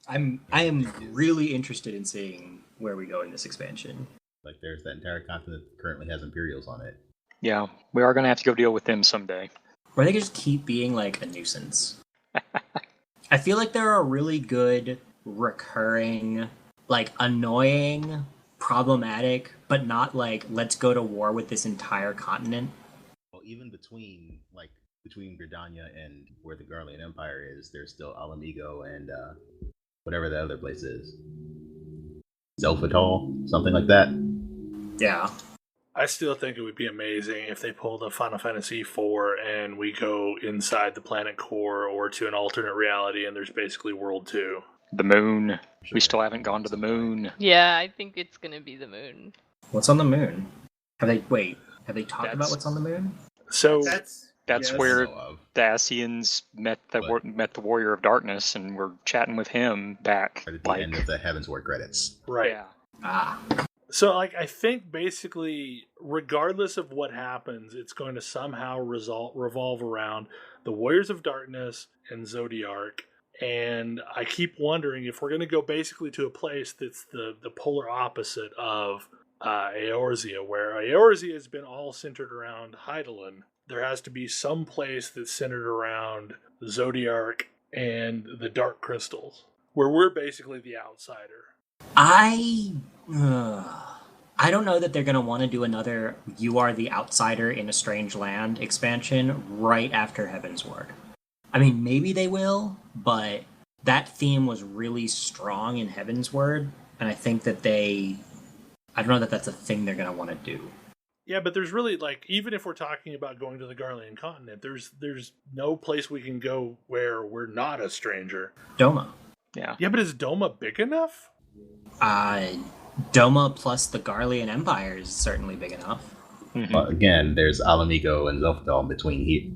Speaker 7: I am really interested in seeing where we go in this expansion.
Speaker 3: like there's that entire continent that currently has Imperials on it.
Speaker 6: Yeah, we are going to have to go deal with them someday.
Speaker 7: Or they could just keep being like a nuisance. I feel like there are really good recurring, like annoying, problematic, but not like let's go to war with this entire continent.
Speaker 3: Well, even between Gridania and where the Garlean Empire is, there's still Alamigo and whatever the other place is. Zelphatal, something like that.
Speaker 7: Yeah.
Speaker 2: I still think it would be amazing if they pulled a Final Fantasy IV and we go inside the planet core or to an alternate reality and there's basically World 2.
Speaker 6: The moon. We still haven't gone to the moon.
Speaker 4: Yeah, I think it's gonna be the moon.
Speaker 7: What's on the moon? Have they talked about what's on the moon?
Speaker 2: So
Speaker 6: That's
Speaker 5: yes.
Speaker 6: where the Ascians met the Warrior of Darkness, and we're chatting with him back
Speaker 3: Right at the end of the Heavensward credits.
Speaker 2: right.
Speaker 6: Yeah.
Speaker 7: Ah.
Speaker 2: So, like, I think basically, regardless of what happens, it's going to somehow revolve around the Warriors of Darkness and Zodiark. And I keep wondering if we're going to go basically to a place that's the polar opposite of Eorzea, where Eorzea has been all centered around Hydaelyn. There has to be some place that's centered around Zodiark and the Dark Crystals, where we're basically the outsider.
Speaker 7: I don't know that they're going to want to do another You Are the Outsider in a Strange Land expansion right after Heavensward. I mean, maybe they will, but that theme was really strong in Heavensward, and I think that I don't know that that's a thing they're going to want to do.
Speaker 2: Yeah, but there's really, like, even if we're talking about going to the Garlean continent, there's no place we can go where we're not a stranger.
Speaker 7: Doma.
Speaker 6: Yeah.
Speaker 2: Yeah, but is Doma big enough?
Speaker 7: Doma plus the Garlean Empire is certainly big enough.
Speaker 6: Mm-hmm.
Speaker 3: But again, there's Alamigo and Zelphatal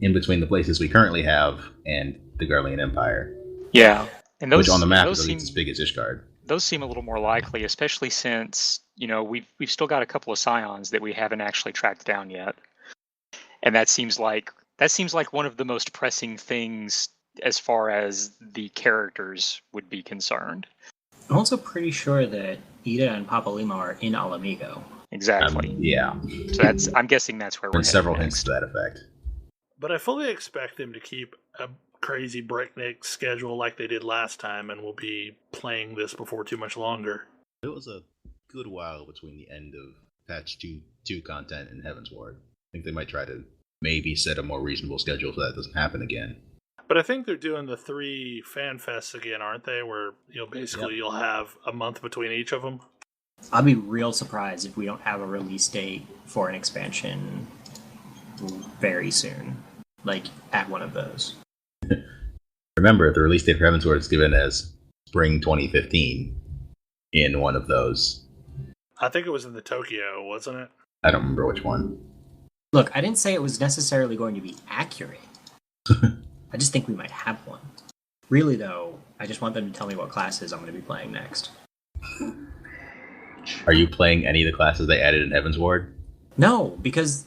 Speaker 3: in between the places we currently have and the Garlean Empire.
Speaker 6: Yeah. And those,
Speaker 3: which on the map
Speaker 6: those
Speaker 3: is at
Speaker 6: seem,
Speaker 3: least as big as Ishgard.
Speaker 6: Those seem a little more likely, especially since, we've still got a couple of scions that we haven't actually tracked down yet. And that seems like one of the most pressing things as far as the characters would be concerned.
Speaker 7: I'm also pretty sure that Ida and Papalima are in Alamigo.
Speaker 6: Exactly.
Speaker 3: Yeah.
Speaker 6: So I'm guessing that's where we're
Speaker 3: There's several
Speaker 6: heading
Speaker 3: hints
Speaker 6: next.
Speaker 3: to that effect.
Speaker 2: But I fully expect them to keep a crazy breakneck schedule like they did last time, and we'll be playing this before too much longer.
Speaker 3: It was a good while between the end of Patch 2 content and Heavensward. I think they might try to maybe set a more reasonable schedule so that doesn't happen again.
Speaker 2: But I think they're doing the 3 fan fests again, aren't they? Where basically you'll have a month between each of them.
Speaker 7: I'll be real surprised if we don't have a release date for an expansion very soon, like at one of those.
Speaker 3: Remember, the release date for Heavensward is given as spring 2015 in one of those.
Speaker 2: I think it was in the Tokyo, wasn't it?
Speaker 3: I don't remember which one.
Speaker 7: Look, I didn't say it was necessarily going to be accurate. I just think we might have one. Really, though, I just want them to tell me what classes I'm going to be playing next.
Speaker 3: Are you playing any of the classes they added in Heavensward?
Speaker 7: No, because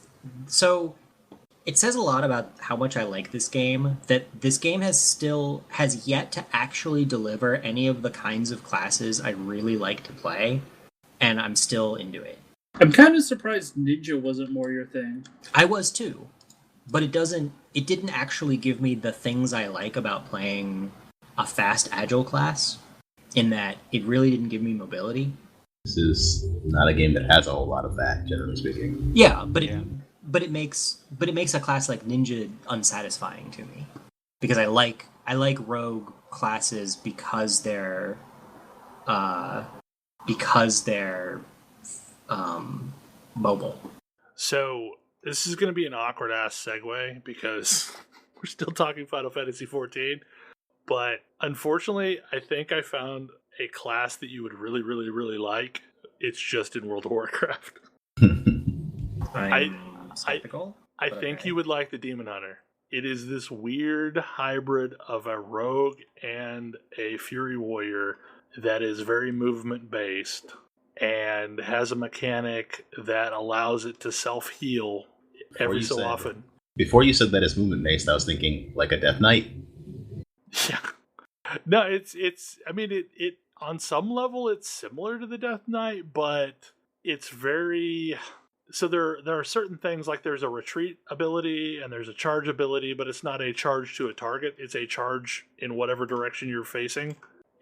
Speaker 7: it says a lot about how much I like this game, that this game has yet to actually deliver any of the kinds of classes I really like to play, and I'm still into it.
Speaker 5: I'm kind of surprised Ninja wasn't more your thing.
Speaker 7: I was too, but it didn't actually give me the things I like about playing a fast agile class, in that it really didn't give me mobility.
Speaker 3: This is not a game that has a whole lot of that, generally speaking.
Speaker 7: Yeah, but it makes a class like Ninja unsatisfying to me, because I like rogue classes because they're mobile.
Speaker 2: So this is going to be an awkward ass segue because we're still talking Final Fantasy XIV, but unfortunately, I think I found a class that you would really, really, really like. It's just in World of Warcraft.
Speaker 7: I'm skeptical.
Speaker 2: I think you would like the Demon Hunter. It is this weird hybrid of a rogue and a fury warrior that is very movement based and has a mechanic that allows it to self-heal every so often.
Speaker 3: Before you said that it's movement based, I was thinking like a Death Knight.
Speaker 2: Yeah. No, it's I mean it on some level it's similar to the Death Knight, but it's very so there are certain things, like there's a retreat ability and there's a charge ability, but it's not a charge to a target. It's a charge in whatever direction you're facing,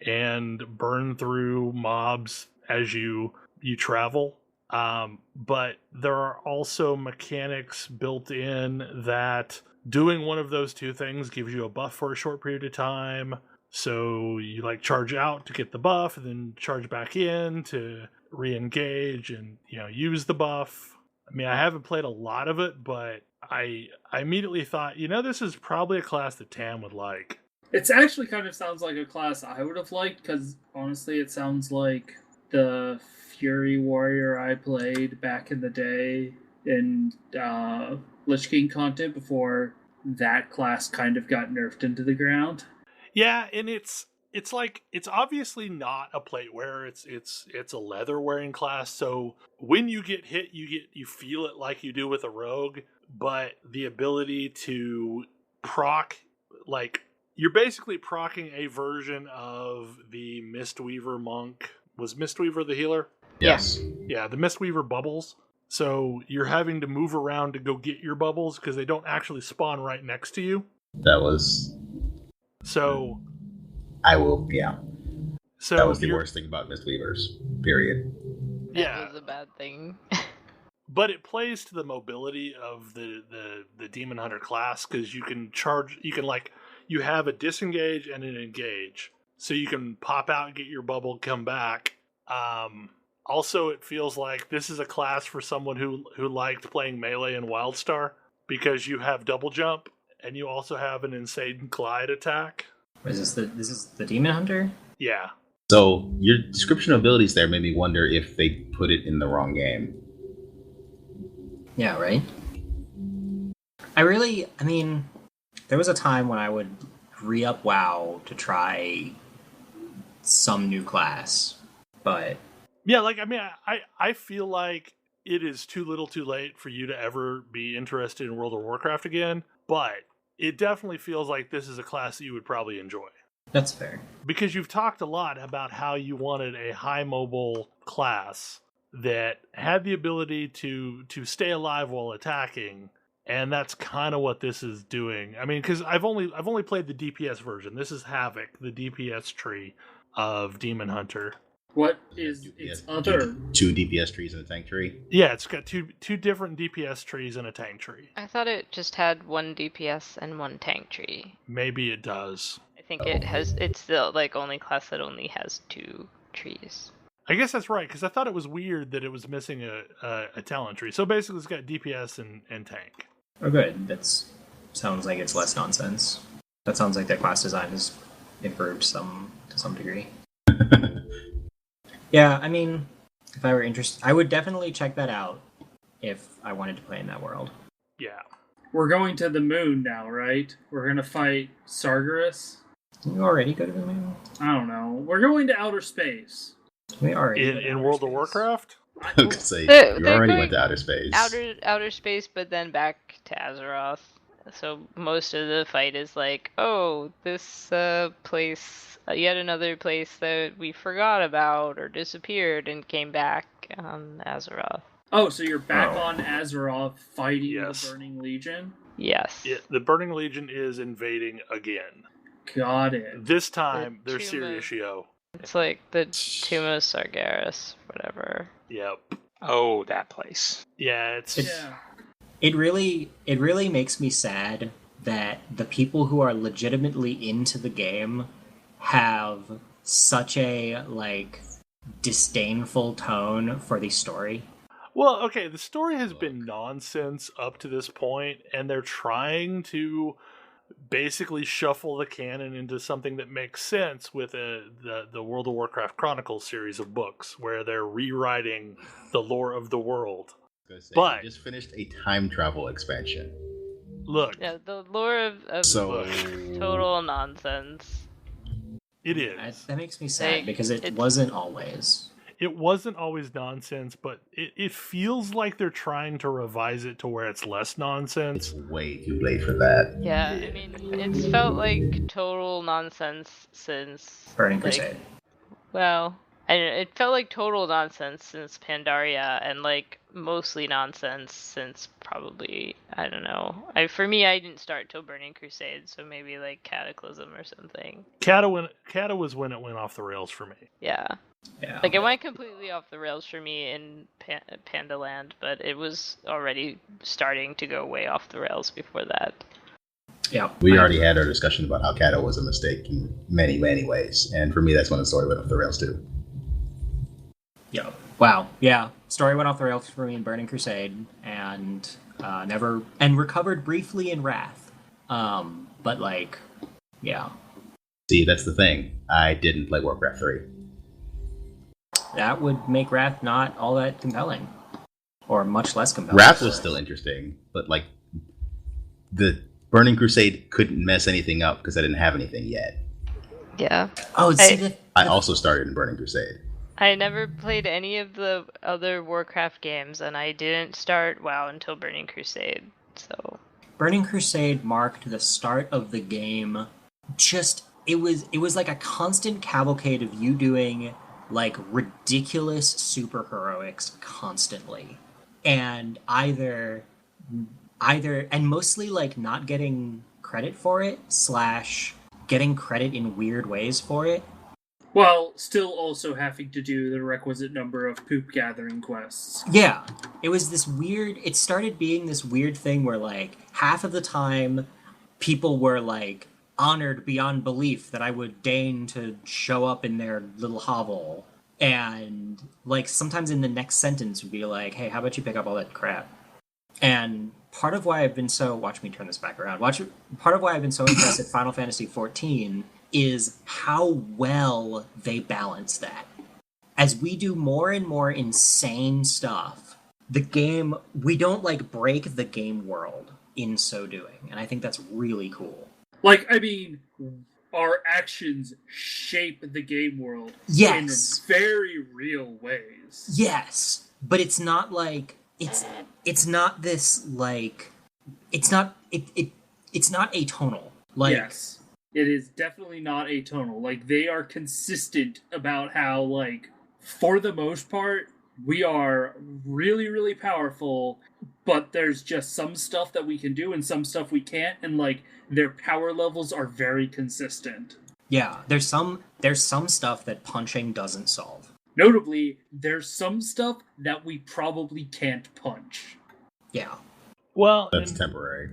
Speaker 2: and burn through mobs as you travel. But there are also mechanics built in that doing one of those two things gives you a buff for a short period of time. So you like charge out to get the buff, and then charge back in to re-engage and use the buff. I mean, I haven't played a lot of it, but I immediately thought, this is probably a class that Tam would like.
Speaker 5: It's actually kind of sounds like a class I would have liked, because honestly, it sounds like the Fury Warrior I played back in the day in Lich King content before that class kind of got nerfed into the ground.
Speaker 2: Yeah, and it's like, it's obviously not a plate wearer. It's a leather wearing class. So when you get hit, you feel it like you do with a rogue, but the ability to proc, like, you're basically procking a version of the Mistweaver monk. Was Mistweaver the healer?
Speaker 3: Yes.
Speaker 2: Yeah, the Mistweaver bubbles. So you're having to move around to go get your bubbles because they don't actually spawn right next to you.
Speaker 3: That was...
Speaker 2: So...
Speaker 3: yeah.
Speaker 2: So
Speaker 3: that was the worst thing about Mistweavers, period.
Speaker 2: Yeah.
Speaker 4: That was a bad thing.
Speaker 2: But it plays to the mobility of the Demon Hunter class, because you can charge, you have a disengage and an engage. So you can pop out and get your bubble, come back. Also, it feels like this is a class for someone who liked playing Melee and Wildstar, because you have double jump, and you also have an insane glide attack.
Speaker 7: This is the Demon Hunter?
Speaker 2: Yeah.
Speaker 3: So your description of abilities there made me wonder if they put it in the wrong game.
Speaker 7: Yeah, right? I mean, there was a time when I would re-up WoW to try some new class, but...
Speaker 2: Yeah, I feel like it is too little too late for you to ever be interested in World of Warcraft again, but it definitely feels like this is a class that you would probably enjoy.
Speaker 7: That's fair.
Speaker 2: Because you've talked a lot about how you wanted a high mobile class that had the ability to stay alive while attacking, and that's kind of what this is doing. I mean, because I've only played the DPS version. This is Havoc, the DPS tree of Demon Hunter.
Speaker 5: What is its other?
Speaker 3: Two DPS trees and a tank tree?
Speaker 2: Yeah, it's got two different DPS trees and a tank tree.
Speaker 4: I thought it just had one DPS and one tank tree.
Speaker 2: Maybe it does.
Speaker 4: I think it's the only class that only has two trees.
Speaker 2: I guess that's right, because I thought it was weird that it was missing a talent tree. So basically it's got DPS and tank.
Speaker 7: Oh good, that sounds like it's less nonsense. That sounds like that class design is improved to some degree. Yeah, I mean, if I were interested, I would definitely check that out if I wanted to play in that world.
Speaker 2: Yeah.
Speaker 5: We're going to the moon now, right? We're going to fight Sargeras?
Speaker 7: Can you already go to the moon?
Speaker 5: I don't know. We're going to outer space.
Speaker 7: We already
Speaker 2: in World of Warcraft?
Speaker 3: I was going to say, you already went to outer space.
Speaker 4: Outer space, but then back to Azeroth. So most of the fight is like, oh, this place, yet another place that we forgot about or disappeared and came back on Azeroth.
Speaker 5: Oh, so you're back on Azeroth fighting
Speaker 2: Yes.
Speaker 5: the Burning Legion?
Speaker 4: Yes.
Speaker 2: Yeah, the Burning Legion is invading again.
Speaker 5: Got it.
Speaker 2: This time, they're
Speaker 4: Tuma.
Speaker 2: Serious.
Speaker 4: It's like the Tomb of Sargeras, whatever.
Speaker 2: Yep.
Speaker 6: Oh, that place.
Speaker 2: Yeah, it's...
Speaker 5: Yeah.
Speaker 7: It really makes me sad that the people who are legitimately into the game have such a disdainful tone for the story.
Speaker 2: Well, okay, the story has been nonsense up to this point, and they're trying to basically shuffle the canon into something that makes sense with the World of Warcraft Chronicles series of books, where they're rewriting the lore of the world. But
Speaker 3: we just finished a time travel expansion.
Speaker 2: Look,
Speaker 4: Yeah, the lore of the book, total nonsense.
Speaker 2: it is.
Speaker 7: That makes me sad
Speaker 4: Like,
Speaker 7: because it
Speaker 4: it's-
Speaker 7: wasn't always.
Speaker 2: It wasn't always nonsense, but it feels like they're trying to revise it to where it's less nonsense.
Speaker 3: It's way too late for that.
Speaker 4: Yeah, I mean, it's felt like total nonsense since...
Speaker 7: Burning
Speaker 4: like,
Speaker 7: Crusade.
Speaker 4: Well, And it felt like total nonsense since Pandaria, and like mostly nonsense since probably, I don't know. For me, I didn't start till Burning Crusade, so maybe like Cataclysm or something.
Speaker 2: Cata was when it went off the rails for me.
Speaker 4: Yeah. Like, it went completely off the rails for me in Pandaland, but it was already starting to go way off the rails before that.
Speaker 7: Yeah.
Speaker 3: We already had our discussion about how Cata was a mistake in many, many ways. And for me, that's when the story went off the rails, too.
Speaker 7: Yeah. Wow. Yeah. Story went off the rails for me in Burning Crusade, and recovered briefly in Wrath. But like, yeah.
Speaker 3: See, that's the thing. I didn't play Warcraft 3.
Speaker 7: That would make Wrath not all that compelling. Or much less compelling.
Speaker 3: Wrath was still interesting, but like the Burning Crusade couldn't mess anything up because I didn't have anything yet.
Speaker 4: Yeah.
Speaker 7: Oh, see,
Speaker 3: I also started in Burning Crusade.
Speaker 4: I never played any of the other Warcraft games, and I didn't start WoW until Burning Crusade. So
Speaker 7: Burning Crusade marked the start of the game. It was like a constant cavalcade of you doing like ridiculous superheroics constantly, and either and mostly like not getting credit for it / getting credit in weird ways for it.
Speaker 5: While still also having to do the requisite number of poop gathering quests.
Speaker 7: Yeah, it started being this weird thing where like half of the time people were like honored beyond belief that I would deign to show up in their little hovel, and like sometimes in the next sentence would be like, hey, how about you pick up all that crap? And part of why I've been so watch me turn this back around. Part of why I've been so impressed at Final Fantasy XIV is how well they balance that. As we do more and more insane stuff, we don't like break the game world in so doing, and I think that's really cool.
Speaker 5: Like, I mean, our actions shape the game world in very real ways.
Speaker 7: Yes, but it's not like it's not this like it's not atonal. Like, yes,
Speaker 5: it is definitely not atonal. Like, they are consistent about how, like, for the most part, we are really, really powerful, but there's just some stuff that we can do and some stuff we can't, and like their power levels are very consistent.
Speaker 7: Yeah, there's some stuff that punching doesn't solve.
Speaker 5: Notably, there's some stuff that we probably can't punch.
Speaker 7: Yeah.
Speaker 2: Well,
Speaker 3: that's temporary.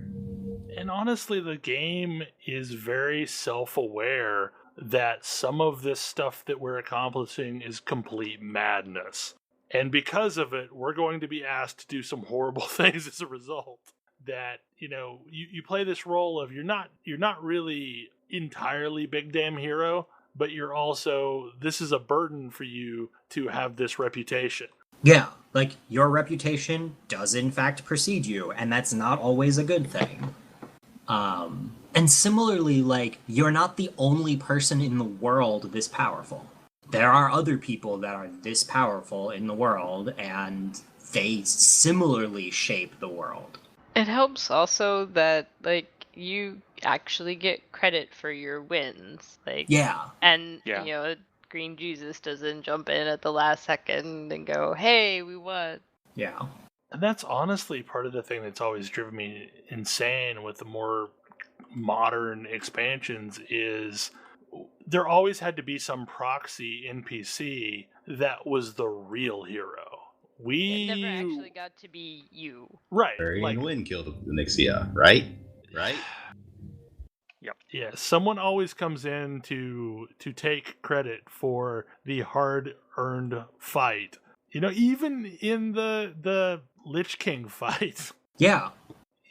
Speaker 2: And honestly, the game is very self-aware that some of this stuff that we're accomplishing is complete madness. And because of it, we're going to be asked to do some horrible things as a result. That, you play this role of you're not really entirely big damn hero, but you're also, this is a burden for you to have this reputation.
Speaker 7: Yeah, like your reputation does in fact precede you, and that's not always a good thing. And similarly, like, you're not the only person in the world this powerful. There are other people that are this powerful in the world, and they similarly shape the world.
Speaker 4: It helps also that, like, you actually get credit for your wins. Like,
Speaker 7: yeah.
Speaker 4: And, Green Jesus doesn't jump in at the last second and go, hey, we won.
Speaker 7: Yeah.
Speaker 2: And that's honestly part of the thing that's always driven me insane with the more modern expansions is there always had to be some proxy NPC that was the real hero.
Speaker 4: It never actually got to be you.
Speaker 2: Right.
Speaker 3: Like Lynn killed the Nixia, right? Right?
Speaker 2: Yep. Yeah, someone always comes in to take credit for the hard-earned fight. Even in the Lich King fight.
Speaker 7: Yeah.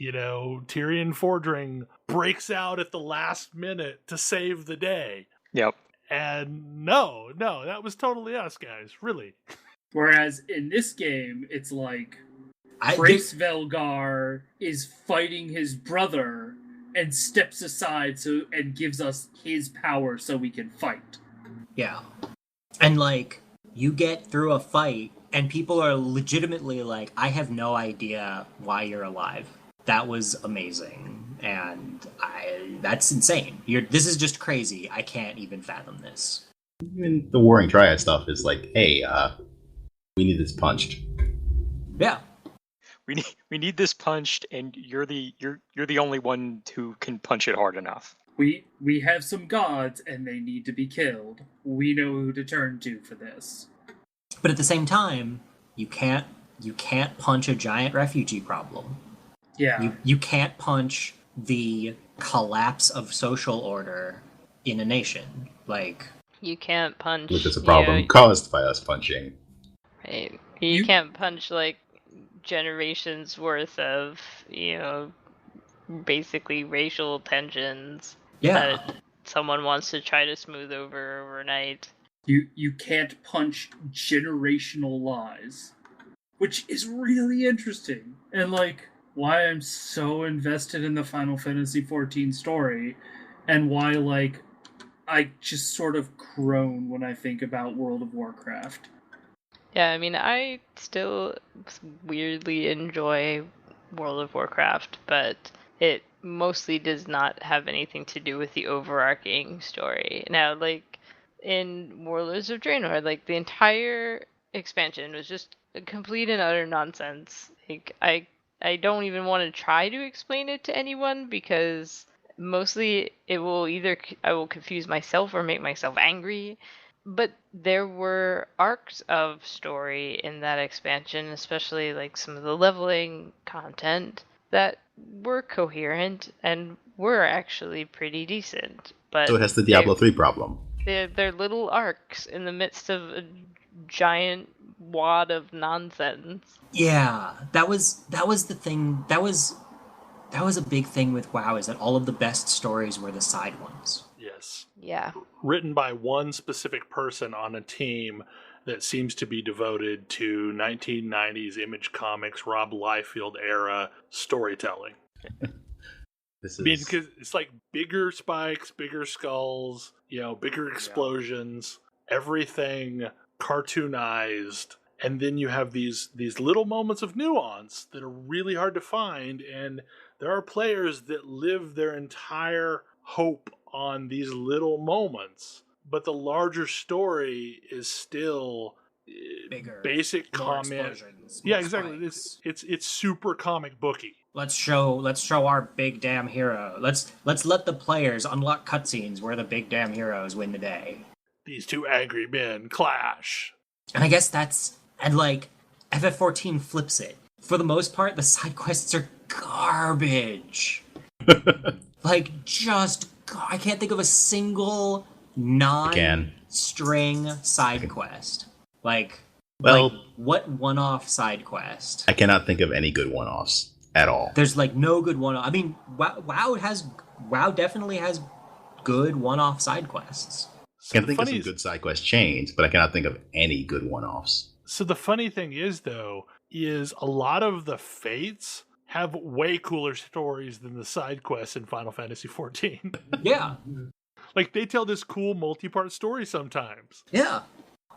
Speaker 2: Tyrion Fordring breaks out at the last minute to save the day.
Speaker 6: Yep.
Speaker 2: And no, that was totally us, guys. Really.
Speaker 5: Whereas in this game, it's like Grace Velgar is fighting his brother and steps aside and gives us his power so we can fight.
Speaker 7: Yeah. And like, you get through a fight and people are legitimately like, I have no idea why you're alive. That was amazing. And that's insane. This is just crazy. I can't even fathom this.
Speaker 3: Even the Warring Triad stuff is like, hey, we need this punched.
Speaker 7: Yeah.
Speaker 6: We need this punched, and you're the only one who can punch it hard enough.
Speaker 5: We have some gods, and they need to be killed. We know who to turn to for this.
Speaker 7: But at the same time, you can't punch a giant refugee problem.
Speaker 5: Yeah.
Speaker 7: You can't punch the collapse of social order in a nation. Like,
Speaker 4: You can't punch.
Speaker 3: Which is a problem caused by us punching.
Speaker 4: Right. You can't punch like generations worth of, basically racial tensions that someone wants to try to smooth over overnight.
Speaker 5: You can't punch generational lies, which is really interesting, and like why I'm so invested in the Final Fantasy XIV story, and why like I just sort of groan when I think about World of Warcraft.
Speaker 4: Yeah, I mean, I still weirdly enjoy World of Warcraft, but it mostly does not have anything to do with the overarching story. Now, like, in Warlords of Draenor, like, the entire expansion was just complete and utter nonsense. Like, I don't even want to try to explain it to anyone, because mostly it will I will confuse myself or make myself angry. But there were arcs of story in that expansion, especially like some of the leveling content, that were coherent and were actually pretty decent. But
Speaker 3: So it has the Diablo 3 problem.
Speaker 4: They're little arcs in the midst of a giant wad of nonsense.
Speaker 7: yeah, that was the thing. That was a big thing with WoW, is that all of the best stories were the side ones.
Speaker 2: Yes.
Speaker 4: Yeah.
Speaker 2: Written by one specific person on a team that seems to be devoted to 1990s Image Comics, Rob Liefeld era storytelling. Because it's like bigger spikes, bigger skulls, bigger explosions, everything cartoonized. And then you have these little moments of nuance that are really hard to find. And there are players that live their entire hope on these little moments. But the larger story is still
Speaker 7: Bigger,
Speaker 2: basic comic. Yeah, exactly. It's super comic booky.
Speaker 7: Let's show our big damn hero. Let's let the players unlock cutscenes where the big damn heroes win the day.
Speaker 2: These two angry men clash.
Speaker 7: And I guess and like FF14 flips it. For the most part, the side quests are garbage. Like, I can't think of a single non-string side quest. Like, what one-off side quest?
Speaker 3: I cannot think of any good one-offs at all.
Speaker 7: There's like no good one-off. I mean, WoW definitely has good one-off side quests.
Speaker 3: I can think of some good side quest chains, but I cannot think of any good one-offs.
Speaker 2: So the funny thing is, though, is a lot of the fates have way cooler stories than the side quests in Final Fantasy XIV.
Speaker 7: Yeah.
Speaker 2: Like, they tell this cool multi-part story sometimes.
Speaker 7: Yeah.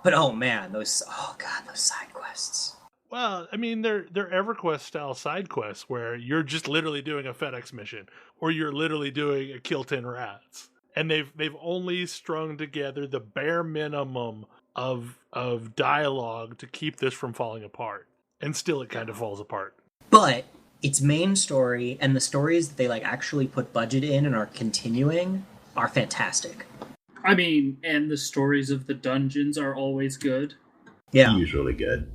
Speaker 7: But oh man, those side quests.
Speaker 2: Well, I mean, they're Everquest style side quests where you're just literally doing a FedEx mission, or you're literally doing a kill 10 rats. And they've only strung together the bare minimum of dialogue to keep this from falling apart. And still it kind of falls apart.
Speaker 7: But its main story and the stories that they like actually put budget in and are continuing are fantastic.
Speaker 5: I mean, and the stories of the dungeons are always good.
Speaker 7: Yeah.
Speaker 3: Usually good.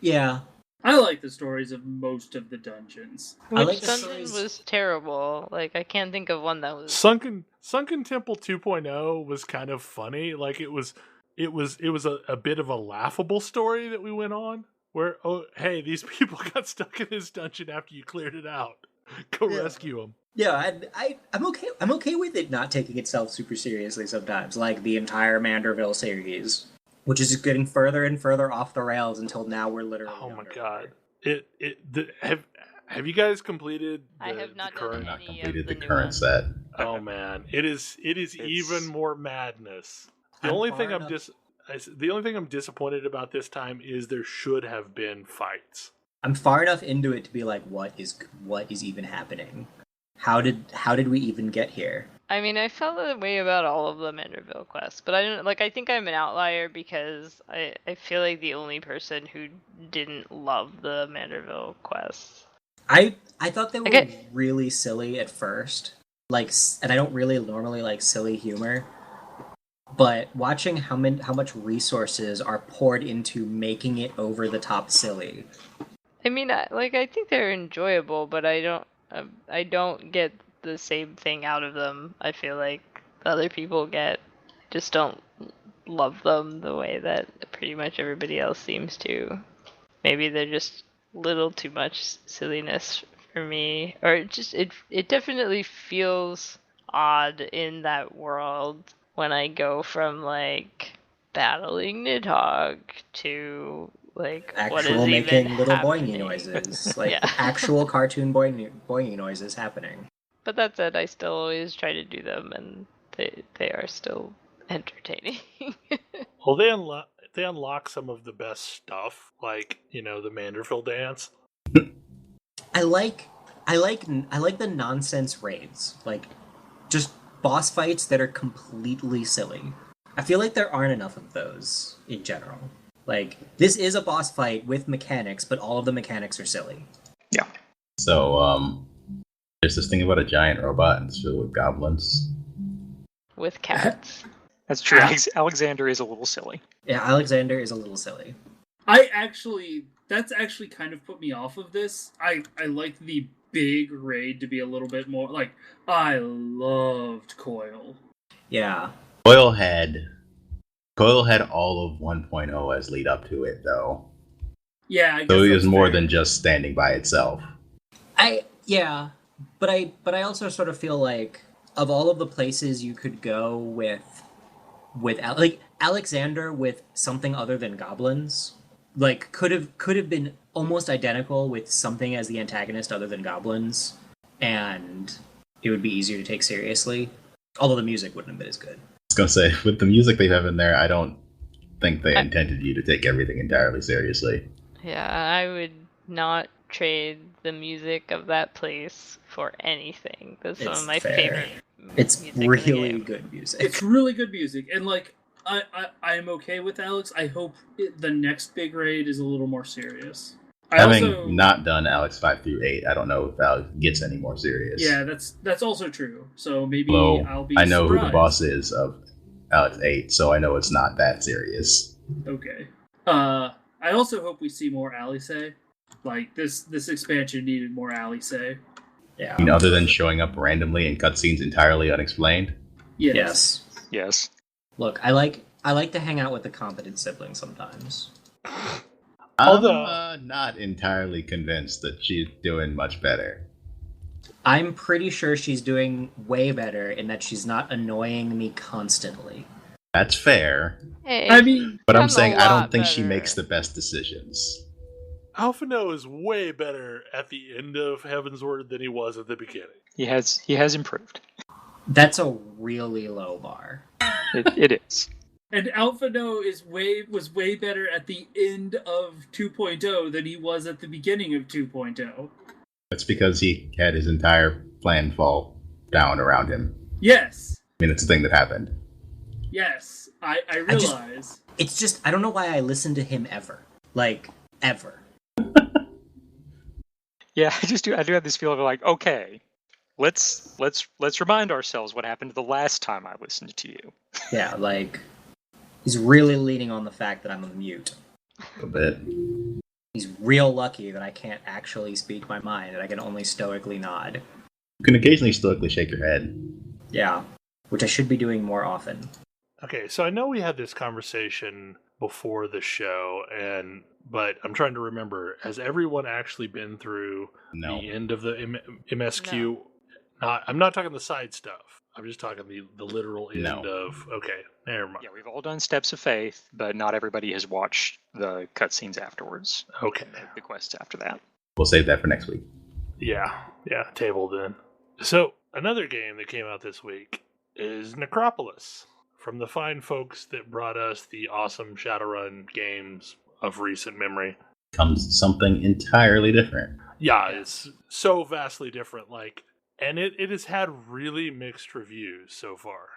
Speaker 7: Yeah.
Speaker 5: I like the stories of most of the dungeons.
Speaker 4: Which dungeon was terrible? Like, I can't think of one that was...
Speaker 2: Sunken Temple 2.0 was kind of funny. Like, it was a bit of a laughable story that we went on. Where, oh, hey, these people got stuck in this dungeon after you cleared it out. Go rescue them.
Speaker 7: Yeah, I'm okay. I'm okay with it not taking itself super seriously sometimes, like the entire Manderville series, which is just getting further and further off the rails until now we're literally.
Speaker 2: Oh my god! Have you guys completed?
Speaker 4: I have not done any
Speaker 3: completed
Speaker 4: of
Speaker 3: the
Speaker 4: new
Speaker 3: current
Speaker 4: ones.
Speaker 3: set.
Speaker 2: Oh man, it is even more madness. The only thing I'm disappointed about this time is there should have been fights.
Speaker 7: I'm far enough into it to be like, what is even happening? How did we even get here?
Speaker 4: I mean, I felt that way about all of the Manderville quests, but I don't I think I'm an outlier because I feel like the only person who didn't love the Manderville quests.
Speaker 7: I thought they were really silly at first, and I don't really normally like silly humor. But watching how much resources are poured into making it over the top silly.
Speaker 4: I mean, I think they're enjoyable, but I don't get the same thing out of them. I feel like other people get. Just don't love them the way that pretty much everybody else seems to. Maybe they're just a little too much silliness for me, or it definitely feels odd in that world when I go from battling Nidhogg to
Speaker 7: actual making little boingy noises, actual cartoon boingy noises happening.
Speaker 4: But that said, I still always try to do them, and they are still entertaining.
Speaker 2: Well, they unlock some of the best stuff, like the Manderville dance.
Speaker 7: I like the nonsense raids, just boss fights that are completely silly. I feel like there aren't enough of those in general. This is a boss fight with mechanics, but all of the mechanics are silly.
Speaker 6: Yeah.
Speaker 3: So, there's this thing about a giant robot and it's filled with goblins.
Speaker 4: With cats.
Speaker 6: That's true. Alexander is a little silly.
Speaker 7: Yeah, Alexander is a little silly.
Speaker 5: That's actually kind of put me off of this. I like the big raid to be a little bit more, I loved Coil.
Speaker 7: Yeah.
Speaker 3: Coil had all of 1.0 as lead up to it, though.
Speaker 5: Yeah, I guess
Speaker 3: so it was more
Speaker 5: fair.
Speaker 3: than just standing by itself.
Speaker 7: But I also sort of feel like of all of the places you could go with Alexander with something other than goblins, could have been almost identical with something as the antagonist other than goblins, and it would be easier to take seriously. Although the music wouldn't have been as good.
Speaker 3: I was gonna say, with the music they have in there, I don't think they intended you to take everything entirely seriously.
Speaker 4: Yeah, I would not trade the music of that place for anything. That's one of my favorite.
Speaker 7: It's really good music.
Speaker 5: It's really good music, and I'm okay with Alex. I hope the next big raid is a little more serious.
Speaker 3: Having not done Alex 5 through 8, I don't know if Alex gets any more serious.
Speaker 5: Yeah, that's also true. So maybe I'll be.
Speaker 3: I know
Speaker 5: surprised.
Speaker 3: who the boss is of Alex 8, so I know it's not that serious.
Speaker 5: Okay. I also hope we see more Alice. This expansion needed more Alice.
Speaker 7: Yeah.
Speaker 3: Other than showing up randomly in cutscenes entirely unexplained.
Speaker 7: Yes. Look, I like to hang out with the competent sibling sometimes.
Speaker 3: I'm not entirely convinced that she's doing much better.
Speaker 7: I'm pretty sure she's doing way better in that she's not annoying me constantly.
Speaker 3: That's fair.
Speaker 4: Hey,
Speaker 3: but I'm saying I don't think
Speaker 4: better.
Speaker 3: she makes the best decisions.
Speaker 2: Alphino is way better at the end of Heaven's Word than he was at the beginning.
Speaker 6: He has improved.
Speaker 7: That's a really low bar.
Speaker 6: It is.
Speaker 5: And Alphino was way better at the end of 2.0 than he was at the beginning of 2.0.
Speaker 3: That's because he had his entire plan fall down around him.
Speaker 5: Yes.
Speaker 3: I mean, it's a thing that happened.
Speaker 5: Yes, I realize.
Speaker 7: It's just, I don't know why I listen to him ever. Ever.
Speaker 6: Yeah, I do have this feeling of okay, let's remind ourselves what happened the last time I listened to you.
Speaker 7: Yeah, he's really leaning on the fact that I'm a mute.
Speaker 3: A bit.
Speaker 7: He's real lucky that I can't actually speak my mind and I can only stoically nod.
Speaker 3: You can occasionally stoically shake your head.
Speaker 7: Yeah, which I should be doing more often.
Speaker 2: Okay, so I know we had this conversation before the show, but I'm trying to remember, has everyone actually been through the end of the MSQ? No. I'm not talking the side stuff. I'm just talking the literal end of... Okay, never mind.
Speaker 6: Yeah, we've all done Steps of Faith, but not everybody has watched the cutscenes afterwards.
Speaker 2: Okay.
Speaker 6: The quests after that.
Speaker 3: We'll save that for next week.
Speaker 2: Yeah, table then. So, another game that came out this week is Necropolis, from the fine folks that brought us the awesome Shadowrun games of recent memory.
Speaker 3: Comes something entirely different.
Speaker 2: Yeah, it's so vastly different. and it has had really mixed reviews so far.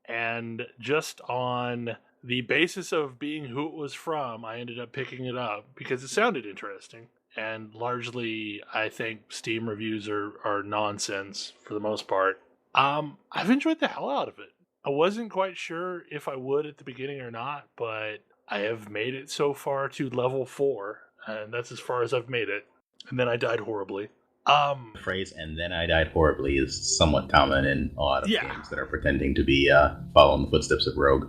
Speaker 2: And just on the basis of being who it was from, I ended up picking it up because it sounded interesting. And largely, I think Steam reviews are nonsense for the most part. I've enjoyed the hell out of it. I wasn't quite sure if I would at the beginning or not, but I have made it so far to level 4, and that's as far as I've made it. And then I died horribly.
Speaker 3: The phrase "and then I died horribly" is somewhat common in a lot of games that are pretending to be following the footsteps of Rogue.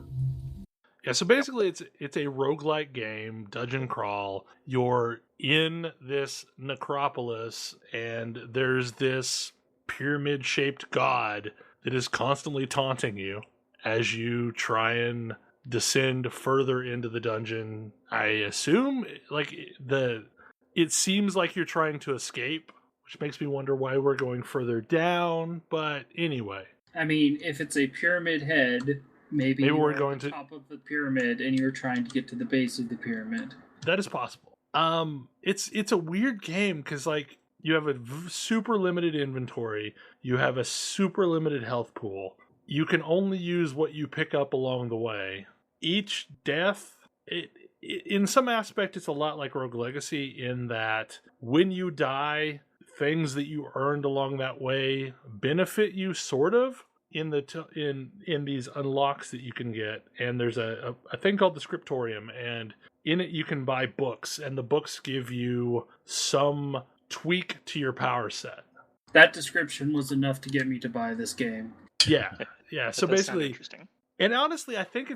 Speaker 2: Yeah, so basically it's a roguelike game, dungeon crawl. You're in this necropolis, and there's this pyramid-shaped god that is constantly taunting you as you try and descend further into the dungeon. I assume it seems like you're trying to escape, which makes me wonder why we're going further down, but anyway.
Speaker 5: I mean, if it's a pyramid head, maybe
Speaker 2: we're going
Speaker 5: to the top of the pyramid and you're trying to get to the base of the pyramid.
Speaker 2: That is possible. It's a weird game because like you have a super limited inventory, you have a super limited health pool. You can only use what you pick up along the way. Each death, in some aspect, it's a lot like Rogue Legacy in that when you die, things that you earned along that way benefit you, sort of, in these unlocks that you can get. And there's a thing called the Scriptorium, and in it you can buy books, and the books give you some tweak to your power set.
Speaker 5: That description was enough to get me to buy this game.
Speaker 2: Yeah. So basically,
Speaker 6: interesting.
Speaker 2: And honestly, I think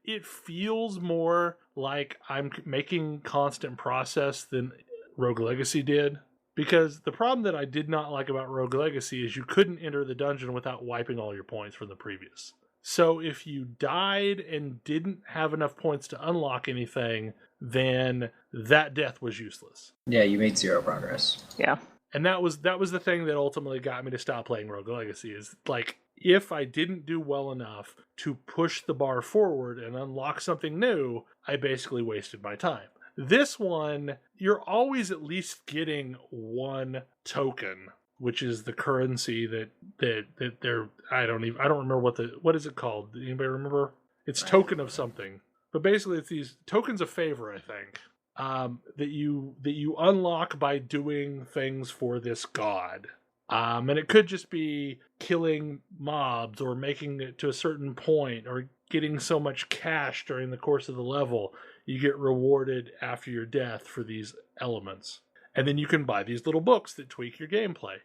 Speaker 2: it feels more like I'm making constant process than Rogue Legacy did. Because the problem that I did not like about Rogue Legacy is you couldn't enter the dungeon without wiping all your points from the previous. So if you died and didn't have enough points to unlock anything, then that death was useless.
Speaker 7: Yeah, you made 0 progress.
Speaker 6: Yeah.
Speaker 2: And that was the thing that ultimately got me to stop playing Rogue Legacy, is like, if I didn't do well enough to push the bar forward and unlock something new, I basically wasted my time. This one, you're always at least getting 1 token, which is the currency that they're, I don't remember what is it called? Anybody remember? It's token of something. But basically it's these tokens of favor, I think, that you unlock by doing things for this god. And it could just be killing mobs or making it to a certain point or getting so much cash during the course of the level. You get rewarded after your death for these elements. And then you can buy these little books that tweak your gameplay.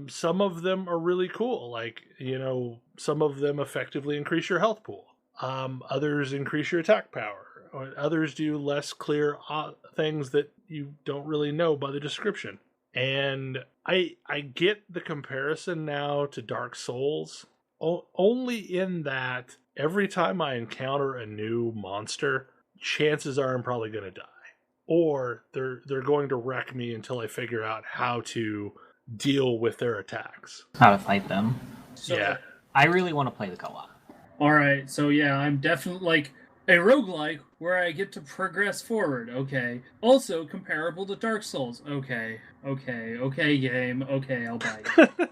Speaker 2: Some of them are really cool. Like, some of them effectively increase your health pool. Others increase your attack power. Or others do less clear things that you don't really know by the description. And I get the comparison now to Dark Souls, only in that every time I encounter a new monster, chances are I'm probably going to die. Or they're going to wreck me until I figure out how to deal with their attacks.
Speaker 7: How to fight them.
Speaker 2: Yeah.
Speaker 7: I really want to play the co-op.
Speaker 5: Alright, so yeah, I'm definitely like a roguelike where I get to progress forward. Okay. Also comparable to Dark Souls. Okay, game. Okay, I'll buy it.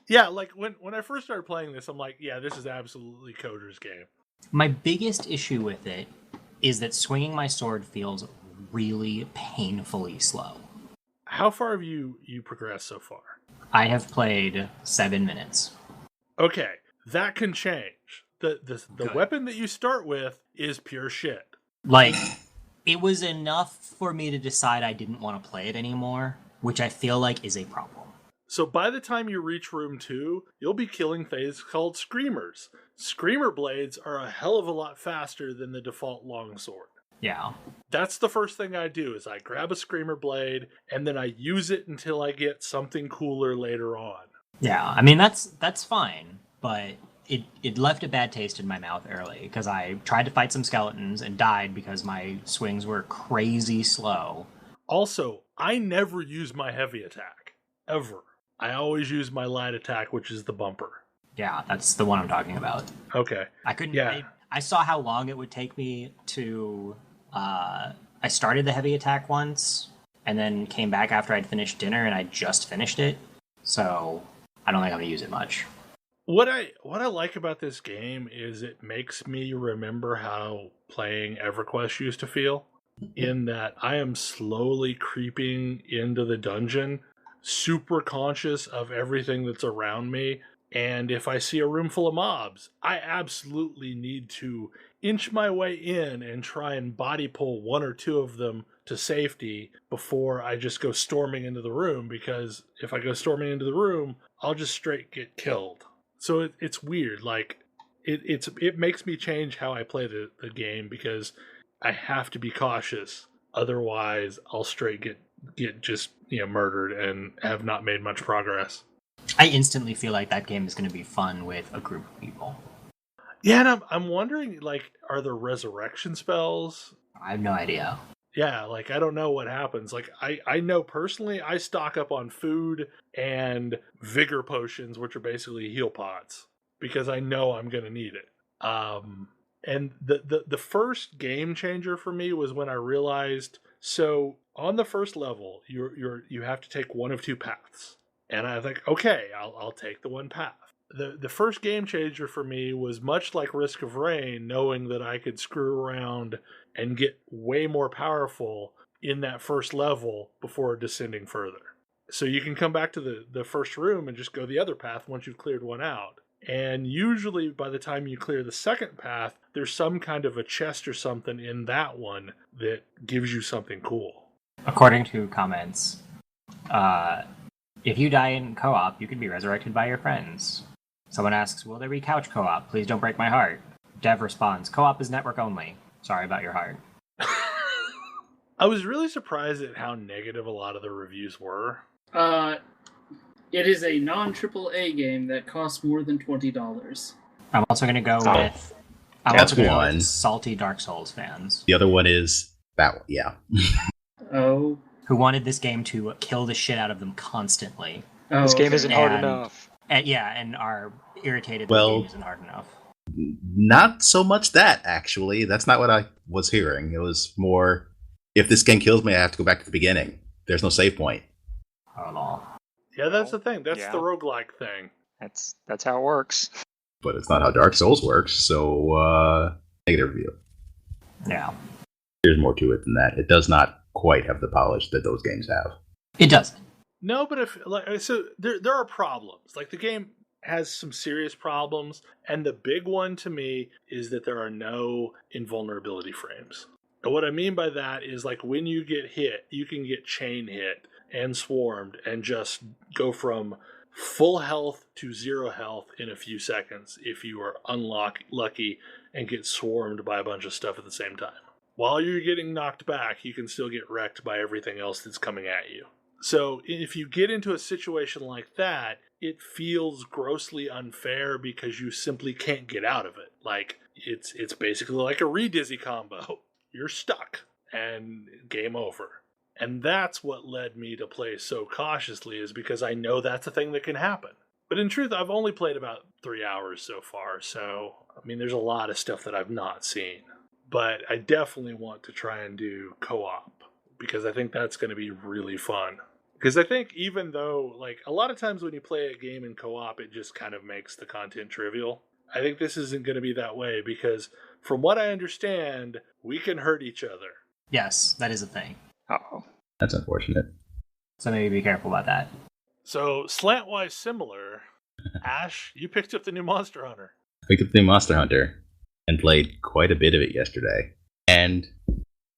Speaker 2: Yeah, like when I first started playing this, I'm like, yeah, this is absolutely Coder's game.
Speaker 7: My biggest issue with it is that swinging my sword feels really painfully slow.
Speaker 2: How far have you progressed so far?
Speaker 7: I have played 7 minutes.
Speaker 2: Okay, that can change. The weapon that you start with is pure shit.
Speaker 7: Like, it was enough for me to decide I didn't want to play it anymore, which I feel like is a problem.
Speaker 2: So by the time you reach room 2, you'll be killing things called screamers. Screamer blades are a hell of a lot faster than the default longsword.
Speaker 7: Yeah.
Speaker 2: That's the first thing I do, is I grab a screamer blade, and then I use it until I get something cooler later on.
Speaker 7: Yeah, I mean, that's fine, but it left a bad taste in my mouth early, because I tried to fight some skeletons and died because my swings were crazy slow.
Speaker 2: Also, I never use my heavy attack. Ever. I always use my light attack, which is the bumper.
Speaker 7: Yeah, that's the one I'm talking about.
Speaker 2: Okay.
Speaker 7: I couldn't...
Speaker 2: Yeah.
Speaker 7: I saw how long it would take me to... I started the heavy attack once, and then came back after I'd finished dinner, and I just finished it. So I don't think I'm going to use it much.
Speaker 2: What I like about this game is it makes me remember how playing Everquest used to feel, in that I am slowly creeping into the dungeon, super conscious of everything that's around me, and if I see a room full of mobs, I absolutely need to inch my way in and try and body pull one or two of them to safety before I just go storming into the room, because if I go storming into the room, I'll just straight get killed. So it's weird. Like, it makes me change how I play the game, because I have to be cautious. Otherwise, I'll straight get just murdered and have not made much progress.
Speaker 7: I instantly feel like that game is going to be fun with a group of people.
Speaker 2: Yeah, and I'm wondering, like, are there resurrection spells?
Speaker 7: I have no idea.
Speaker 2: Yeah, like, I don't know what happens. Like, I know personally I stock up on food and vigor potions, which are basically heal pots, because I know I'm going to need it. And the first game changer for me was when I realized, so on the first level, you have to take one of two paths. And I think, okay, I'll take the one path. The first game changer for me was much like Risk of Rain, knowing that I could screw around and get way more powerful in that first level before descending further. So you can come back to the first room and just go the other path once you've cleared one out. And usually by the time you clear the second path, there's some kind of a chest or something in that one that gives you something cool.
Speaker 7: According to comments, if you die in co-op, you can be resurrected by your friends. Someone asks, will there be couch co-op? Please don't break my heart. Dev responds, co-op is network only. Sorry about your heart.
Speaker 2: I was really surprised at how negative a lot of the reviews were.
Speaker 5: It is a non-AAA game that costs more than $20.
Speaker 7: I'm also going to go with...
Speaker 3: That's one.
Speaker 7: Salty Dark Souls fans.
Speaker 3: The other one is that, yeah.
Speaker 5: Oh.
Speaker 7: Who wanted this game to kill the shit out of them constantly.
Speaker 5: Oh,
Speaker 6: this game isn't hard enough.
Speaker 7: And are irritated that the game isn't hard enough.
Speaker 3: Not so much that, actually. That's not what I was hearing. It was more, if this game kills me, I have to go back to the beginning. There's no save point.
Speaker 7: Oh, no.
Speaker 2: Yeah, that's the thing. That's the roguelike thing.
Speaker 6: That's how it works.
Speaker 3: But it's not how Dark Souls works, so negative review.
Speaker 7: Yeah.
Speaker 3: There's more to it than that. It does not quite have the polish that those games have.
Speaker 7: It doesn't.
Speaker 2: No, but there are problems. Like, the game has some serious problems, and the big one to me is that there are no invulnerability frames. And what I mean by that is, like, when you get hit, you can get chain hit and swarmed and just go from full health to 0 health in a few seconds if you are unlucky and get swarmed by a bunch of stuff at the same time. While you're getting knocked back, you can still get wrecked by everything else that's coming at you. So if you get into a situation like that, it feels grossly unfair because you simply can't get out of it. Like, it's basically like a re-dizzy combo. You're stuck, and game over. And that's what led me to play so cautiously, is because I know that's a thing that can happen. But in truth, I've only played about 3 hours so far, so, I mean, there's a lot of stuff that I've not seen. But I definitely want to try and do co-op, because I think that's going to be really fun. Because I think even though, like, a lot of times when you play a game in co-op, it just kind of makes the content trivial. I think this isn't going to be that way, because from what I understand, we can hurt each other.
Speaker 7: Yes, that is a thing.
Speaker 6: Uh-oh.
Speaker 3: That's unfortunate.
Speaker 7: So maybe be careful about that.
Speaker 2: So, slantwise similar, Ash, you picked up the new Monster Hunter.
Speaker 3: I picked up the new Monster Hunter and played quite a bit of it yesterday. And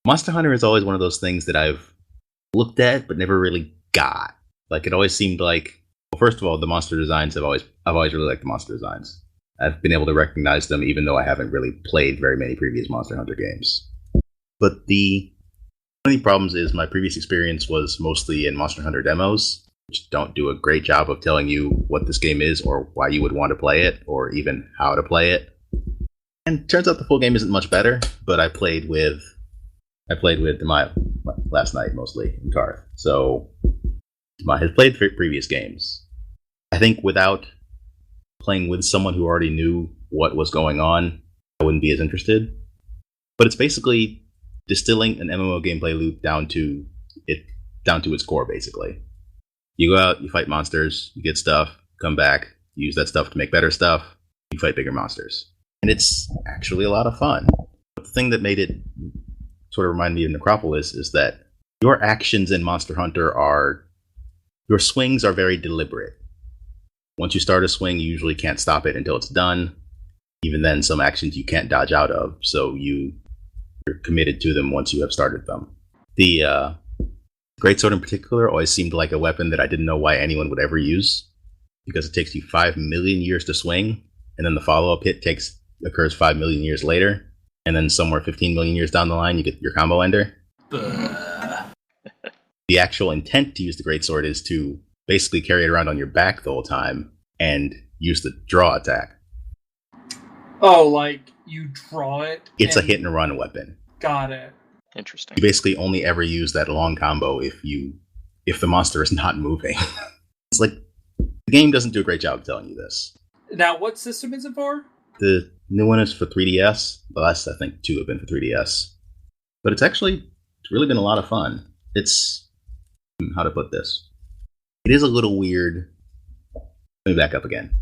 Speaker 3: Monster Hunter is always one of those things that I've looked at but never really got. Like, it always seemed like, well, first of all, the monster designs I've always really liked the monster designs. I've been able to recognize them even though I haven't really played very many previous Monster Hunter games. But one of the problems is my previous experience was mostly in Monster Hunter demos, which don't do a great job of telling you what this game is or why you would want to play it or even how to play it. And it turns out the full game isn't much better, but I played with my last night mostly in Karth. So I had played previous games. I think without playing with someone who already knew what was going on, I wouldn't be as interested. But it's basically distilling an MMO gameplay loop down to its core, basically. You go out, you fight monsters, you get stuff, come back, use that stuff to make better stuff, you fight bigger monsters. And it's actually a lot of fun. But the thing that made it sort of remind me of Necropolis is that your actions in Monster Hunter your swings are very deliberate. Once you start a swing, you usually can't stop it until it's done. Even then, some actions you can't dodge out of, so you're committed to them once you have started them. The Greatsword in particular always seemed like a weapon that I didn't know why anyone would ever use, because it takes you 5 million years to swing, and then the follow-up hit occurs 5 million years later, and then somewhere 15 million years down the line, you get your combo ender. The actual intent to use the Greatsword is to basically carry it around on your back the whole time and use the draw attack.
Speaker 5: Oh, like you draw it?
Speaker 3: It's a hit and run weapon.
Speaker 5: Got it.
Speaker 6: Interesting.
Speaker 3: You basically only ever use that long combo if the monster is not moving. It's like, the game doesn't do a great job of telling you this.
Speaker 5: Now, what system is it for?
Speaker 3: The new one is for 3DS. The last, I think, 2 have been for 3DS. But it's really been a lot of fun. It's, how to put this? It is a little weird. Let me back up again.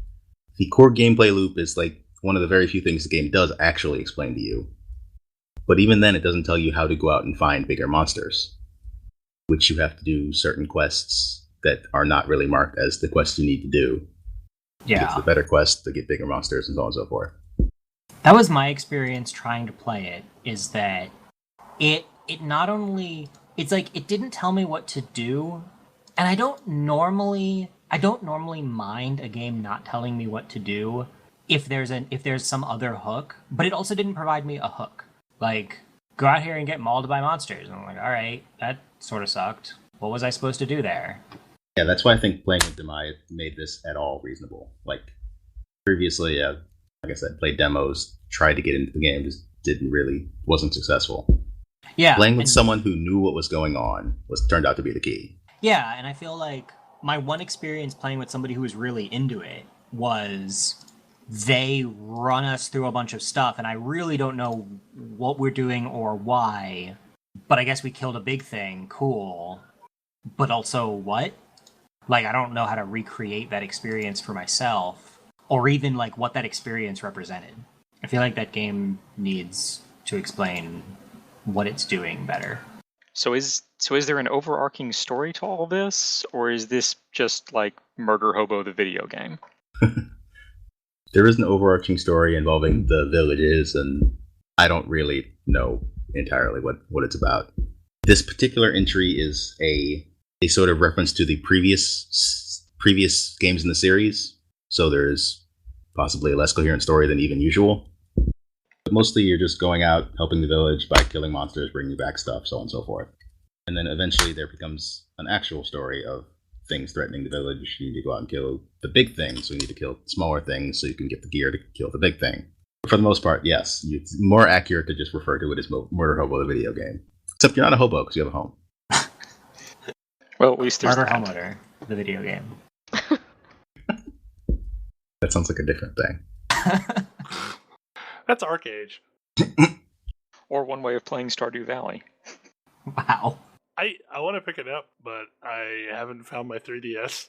Speaker 3: The core gameplay loop is like one of the very few things the game does actually explain to you. But even then, it doesn't tell you how to go out and find bigger monsters, which you have to do certain quests that are not really marked as the quests you need to do.
Speaker 7: Yeah.
Speaker 3: It's the better quest to get bigger monsters and so on and so forth.
Speaker 7: That was my experience trying to play it, is that it not only, it's like it didn't tell me what to do, and I don't normally mind a game not telling me what to do if there's some other hook, but it also didn't provide me a hook. Like, go out here and get mauled by monsters. And I'm like, all right, that sort of sucked. What was I supposed to do there?
Speaker 3: Yeah, that's why I think playing with Demai made this at all reasonable. Like, previously, like I said, played demos, tried to get into the game, just wasn't successful.
Speaker 7: Yeah.
Speaker 3: Playing with someone who knew what was going on turned out to be the key.
Speaker 7: Yeah, and I feel like my one experience playing with somebody who was really into it was they run us through a bunch of stuff, and I really don't know what we're doing or why, but I guess we killed a big thing, cool. But also, what? Like, I don't know how to recreate that experience for myself, or even, like, what that experience represented. I feel like that game needs to explain what it's doing better.
Speaker 6: So is there an overarching story to all this, or is this just like Murder Hobo the video game?
Speaker 3: There is an overarching story involving the villages, and I don't really know entirely what it's about. This particular entry is a sort of reference to the previous games in the series, so there's possibly a less coherent story than even usual. But mostly you're just going out, helping the village by killing monsters, bringing back stuff, so on and so forth. And then eventually there becomes an actual story of things threatening the village. You need to go out and kill the big thing, so you need to kill smaller things so you can get the gear to kill the big thing. But for the most part, yes, it's more accurate to just refer to it as Murder Hobo, the video game. Except you're not a hobo because you have a home.
Speaker 6: Well, at least there's
Speaker 7: Murder Hobo, the video game.
Speaker 3: That sounds like a different thing.
Speaker 2: That's Arcade.
Speaker 6: Or one way of playing Stardew Valley.
Speaker 7: Wow.
Speaker 2: I want to pick it up, but I haven't found my 3DS.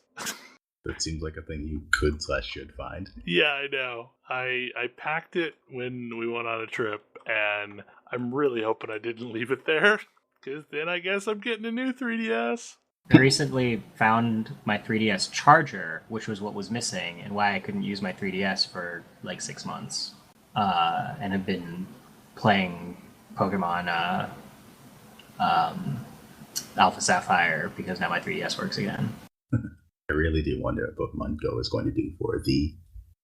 Speaker 3: That seems like a thing you could/should find.
Speaker 2: Yeah, I know. I packed it when we went on a trip, and I'm really hoping I didn't leave it there, because then I guess I'm getting a new 3DS.
Speaker 7: I recently found my 3DS charger, which was what was missing, and why I couldn't use my 3DS for like 6 months. And have been playing Pokemon Alpha Sapphire because now my 3DS works again.
Speaker 3: I really do wonder what Pokemon GO is going to do for the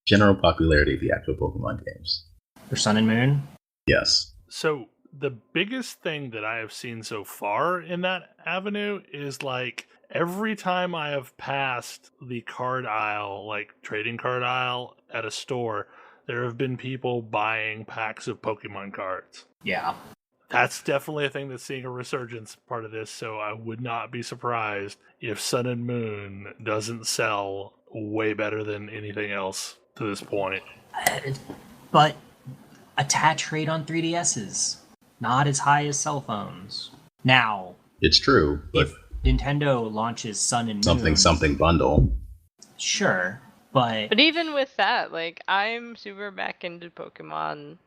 Speaker 3: general popularity of the actual Pokemon games.
Speaker 7: For Sun and Moon?
Speaker 3: Yes.
Speaker 2: So the biggest thing that I have seen so far in that avenue is like every time I have passed the card aisle, like trading card aisle at a store, there have been people buying packs of Pokemon cards.
Speaker 7: Yeah.
Speaker 2: That's definitely a thing that's seeing a resurgence part of this, so I would not be surprised if Sun and Moon doesn't sell way better than anything else to this point.
Speaker 7: But attach rate on 3DSs, not as high as cell phones. Now,
Speaker 3: it's true, but
Speaker 7: if Nintendo launches Sun and Moon...
Speaker 3: something bundle.
Speaker 7: Sure,
Speaker 4: But even with that, like, I'm super back into Pokemon,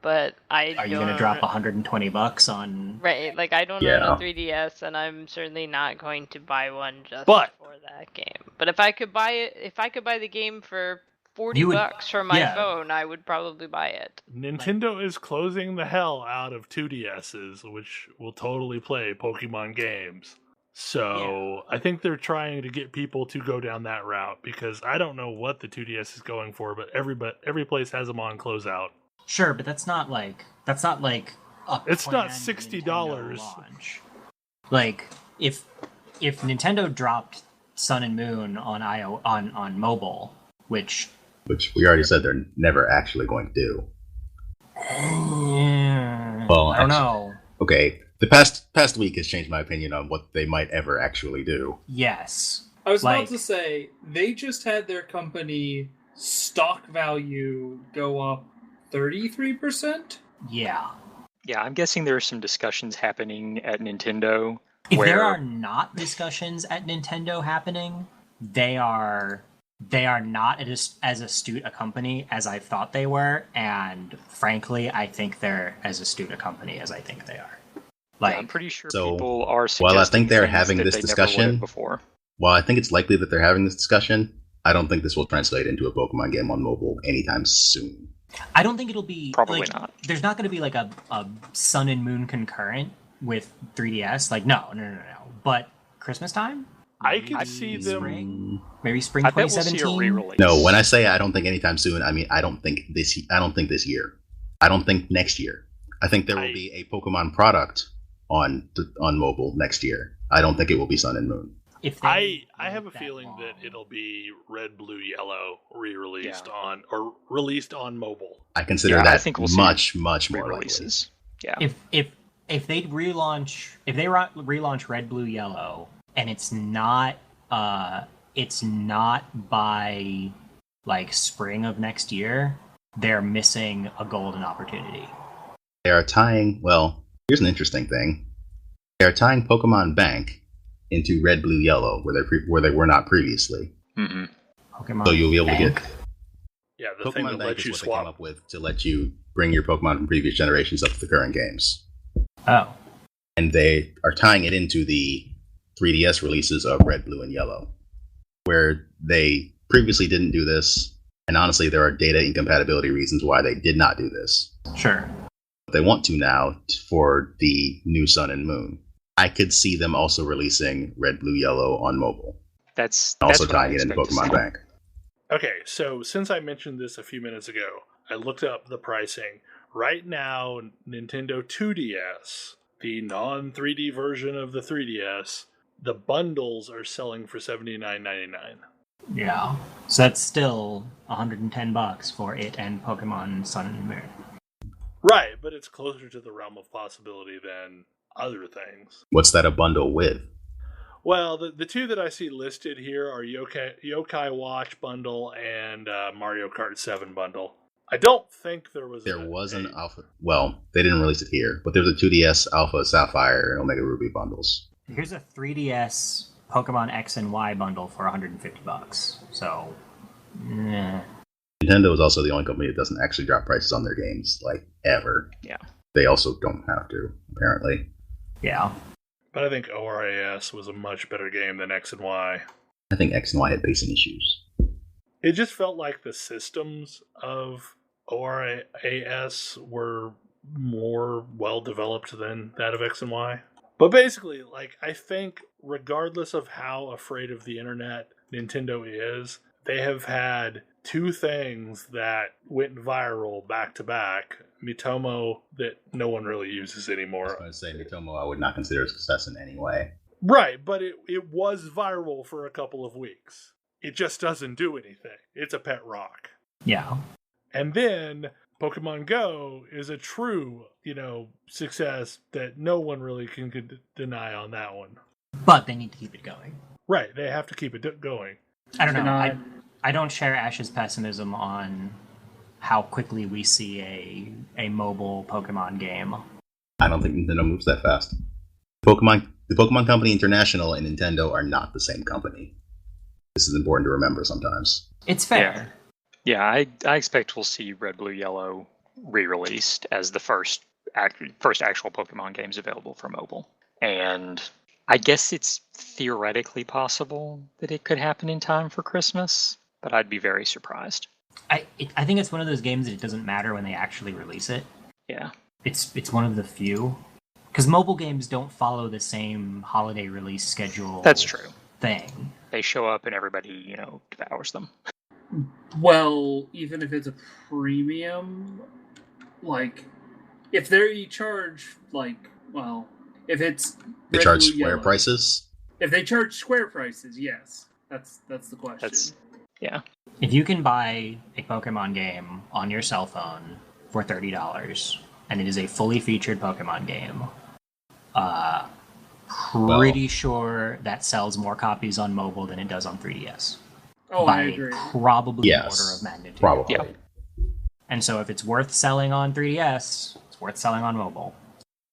Speaker 4: but I
Speaker 7: Are you going to drop $120 on...
Speaker 4: Right, like, I don't own a 3DS, and I'm certainly not going to buy one just for that game. But if I could buy the game for $40 for my phone, I would probably buy it.
Speaker 2: Nintendo is closing the hell out of 2DSs, which will totally play Pokemon games. So I think they're trying to get people to go down that route, because I don't know what the 2DS is going for, but every place has them on closeout.
Speaker 7: Sure, but that's not like a
Speaker 2: it's not $60.
Speaker 7: Launch. Like if Nintendo dropped Sun and Moon on mobile, which
Speaker 3: we already said they're never actually going to do. Well,
Speaker 7: I don't know.
Speaker 3: Okay, the past week has changed my opinion on what they might ever actually do.
Speaker 7: Yes.
Speaker 5: I was about to say, they just had their company stock value go up 33%?
Speaker 7: Yeah.
Speaker 6: Yeah, I'm guessing there are some discussions happening at Nintendo.
Speaker 7: If there are not discussions at Nintendo happening, they are not as astute a company as I thought they were, and frankly, I think they're as astute a company as I think they are.
Speaker 6: Like, I'm pretty sure people are suggesting
Speaker 3: while I think they're having this discussion
Speaker 6: before.
Speaker 3: While I think it's likely that they're having this discussion, I don't think this will translate into a Pokemon game on mobile anytime soon.
Speaker 7: I don't think it'll be...
Speaker 6: Probably not.
Speaker 7: There's not going to be like a Sun and Moon concurrent with 3DS. Like, no. But Christmas time?
Speaker 2: I could see them...
Speaker 7: Maybe spring 2017?
Speaker 6: I bet we'll see a re-release.
Speaker 3: No, when I say I don't think anytime soon, I mean I don't think this year. I don't think next year. I think there will be a Pokemon product on mobile next year. I don't think it will be Sun and Moon.
Speaker 2: I have a feeling that it'll be Red, Blue, Yellow re-released released on mobile.
Speaker 3: I consider that I think we'll much more
Speaker 6: releases. Yeah.
Speaker 7: If they relaunch Red, Blue, Yellow, and it's not by like spring of next year, they're missing a golden opportunity.
Speaker 3: They are tying. Well, here's an interesting thing. They are tying Pokemon Bank into Red, Blue, Yellow, where they were not previously.
Speaker 6: Mm-hmm.
Speaker 7: Pokemon
Speaker 3: so you'll be able
Speaker 7: Bank.
Speaker 3: to get
Speaker 2: the
Speaker 3: Pokemon
Speaker 2: thing that
Speaker 3: Bank
Speaker 2: lets
Speaker 3: is
Speaker 2: you
Speaker 3: what
Speaker 2: swap.
Speaker 3: they came up with to let you bring your Pokemon from previous generations up to the current games.
Speaker 7: Oh.
Speaker 3: And they are tying it into the 3DS releases of Red, Blue, and Yellow, where they previously didn't do this, and honestly there are data incompatibility reasons why they did not do this.
Speaker 7: Sure.
Speaker 3: But they want to now for the new Sun and Moon. I could see them also releasing Red, Blue, Yellow on mobile.
Speaker 6: That's
Speaker 3: also tying it into Pokemon Bank.
Speaker 2: Okay, so since I mentioned this a few minutes ago, I looked up the pricing. Right now, Nintendo 2DS, the non-3D version of the 3DS, the bundles are selling for $79.99.
Speaker 7: Yeah, so that's still $110 for it and Pokemon Sun and Moon.
Speaker 2: Right, but it's closer to the realm of possibility than other things.
Speaker 3: What's that a bundle with?
Speaker 2: Well, the two that I see listed here are Yokai Watch bundle and Mario Kart 7 bundle. I don't think there was
Speaker 3: an Alpha. Well, they didn't release it here, but there's a 2DS Alpha Sapphire and Omega Ruby bundles.
Speaker 7: Here's a 3DS Pokemon X and Y bundle for $150. So,
Speaker 3: Nintendo is also the only company that doesn't actually drop prices on their games, like, ever.
Speaker 6: Yeah.
Speaker 3: They also don't have to, apparently.
Speaker 7: Yeah.
Speaker 2: But I think ORAS was a much better game than X and Y.
Speaker 3: I think X and Y had pacing issues.
Speaker 2: It just felt like the systems of ORAS were more well-developed than that of X and Y. But basically, like, I think regardless of how afraid of the internet Nintendo is, they have had two things that went viral back to back. Miitomo, that no one really uses anymore.
Speaker 3: I was going to say, Miitomo I would not consider a success in any way.
Speaker 2: Right, but it was viral for a couple of weeks. It just doesn't do anything. It's a pet rock.
Speaker 7: Yeah.
Speaker 2: And then Pokemon GO is a true, success that no one really can deny on that one.
Speaker 7: But they need to keep it going.
Speaker 2: Right, they have to keep it going.
Speaker 7: I don't know. I don't share Ash's pessimism on how quickly we see a mobile Pokemon game.
Speaker 3: I don't think Nintendo moves that fast. The Pokemon Company International and Nintendo are not the same company. This is important to remember sometimes.
Speaker 7: It's fair.
Speaker 6: Yeah, I expect we'll see Red, Blue, Yellow re-released as the first actual Pokemon games available for mobile. And I guess it's theoretically possible that it could happen in time for Christmas, but I'd be very surprised.
Speaker 7: I think it's one of those games that it doesn't matter when they actually release it.
Speaker 6: Yeah.
Speaker 7: It's one of the few. Because mobile games don't follow the same holiday release schedule.
Speaker 6: That's true.
Speaker 7: Thing.
Speaker 6: They show up and everybody, devours them.
Speaker 5: Well, even if it's a premium, like, if they charge, if it's
Speaker 3: They
Speaker 5: Red,
Speaker 3: charge
Speaker 5: Blue,
Speaker 3: square
Speaker 5: Yellow.
Speaker 3: prices?
Speaker 5: If they charge square prices, yes. That's the question.
Speaker 6: Yeah.
Speaker 7: If you can buy a Pokemon game on your cell phone for $30, and it is a fully featured Pokemon game, pretty sure that sells more copies on mobile than it does on 3DS.
Speaker 5: Oh,
Speaker 7: by
Speaker 5: I agree.
Speaker 7: Probably an order of magnitude.
Speaker 3: Probably.
Speaker 6: Yeah.
Speaker 7: And so if it's worth selling on 3DS, it's worth selling on mobile.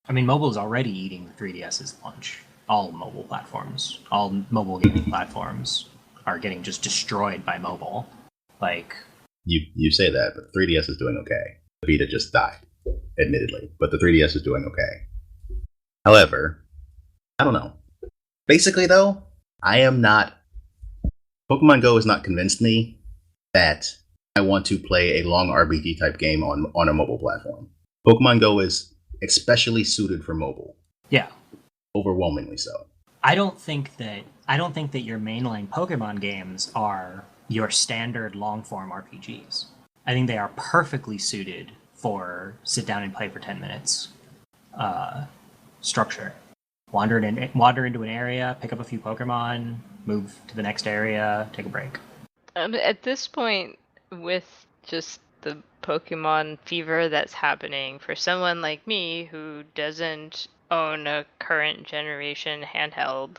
Speaker 7: I mean, mobile is already eating the 3DS's lunch. All mobile platforms, all mobile gaming platforms are getting just destroyed by mobile.
Speaker 3: You say that, but 3DS is doing okay. The Vita just died, admittedly, but the 3DS is doing okay. However, I don't know. Basically, though, Pokemon Go has not convinced me that I want to play a long RPG type game on a mobile platform. Pokemon Go is especially suited for mobile.
Speaker 7: Yeah.
Speaker 3: Overwhelmingly so.
Speaker 7: I don't think that your mainline Pokemon games are your standard long-form RPGs. I think they are perfectly suited for sit down and play for 10 minutes structure. Wander into an area, pick up a few Pokemon, move to the next area, take a break.
Speaker 4: At this point, with just the Pokemon fever that's happening, for someone like me who doesn't own a current generation handheld,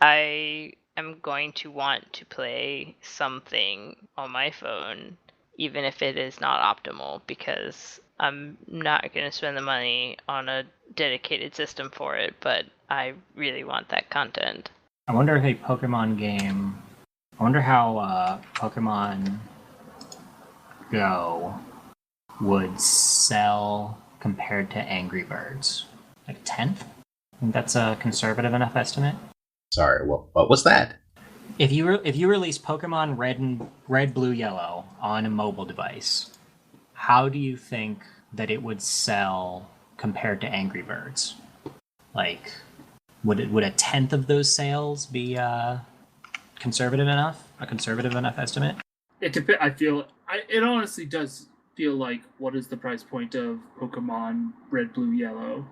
Speaker 4: I am going to want to play something on my phone, even if it is not optimal, because I'm not going to spend the money on a dedicated system for it, but I really want that content.
Speaker 7: I wonder if how Pokemon Go would sell compared to Angry Birds. Like a tenth? I think that's a conservative enough estimate.
Speaker 3: Sorry, what was that?
Speaker 7: If you release Pokemon Red, Blue, Yellow on a mobile device, how do you think that it would sell compared to Angry Birds? Would a tenth of those sales be conservative enough? A conservative enough estimate?
Speaker 5: It honestly does feel like, what is the price point of Pokemon Red, Blue, Yellow?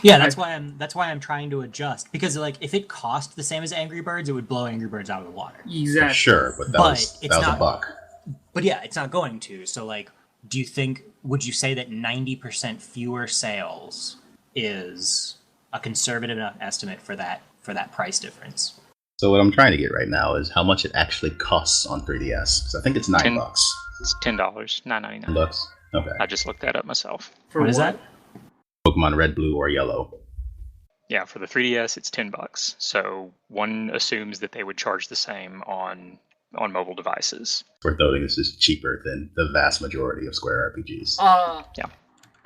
Speaker 7: Yeah, that's why I'm trying to adjust, because if it cost the same as Angry Birds, it would blow Angry Birds out of the water.
Speaker 5: Exactly.
Speaker 3: Sure, but that was a buck.
Speaker 7: But yeah, it's not going to. So would you say that 90% fewer sales is a conservative enough estimate for that price difference?
Speaker 3: So what I'm trying to get right now is how much it actually costs on 3DS, because I think it's $9.
Speaker 6: It's $10, $9.99.
Speaker 3: $10? Okay.
Speaker 6: I just looked that up myself.
Speaker 7: What is that?
Speaker 3: Pokemon Red, Blue, or Yellow.
Speaker 6: Yeah, for the 3DS, it's $10. So one assumes that they would charge the same on mobile devices.
Speaker 3: Worth noting, this is cheaper than the vast majority of Square RPGs.
Speaker 6: Yeah.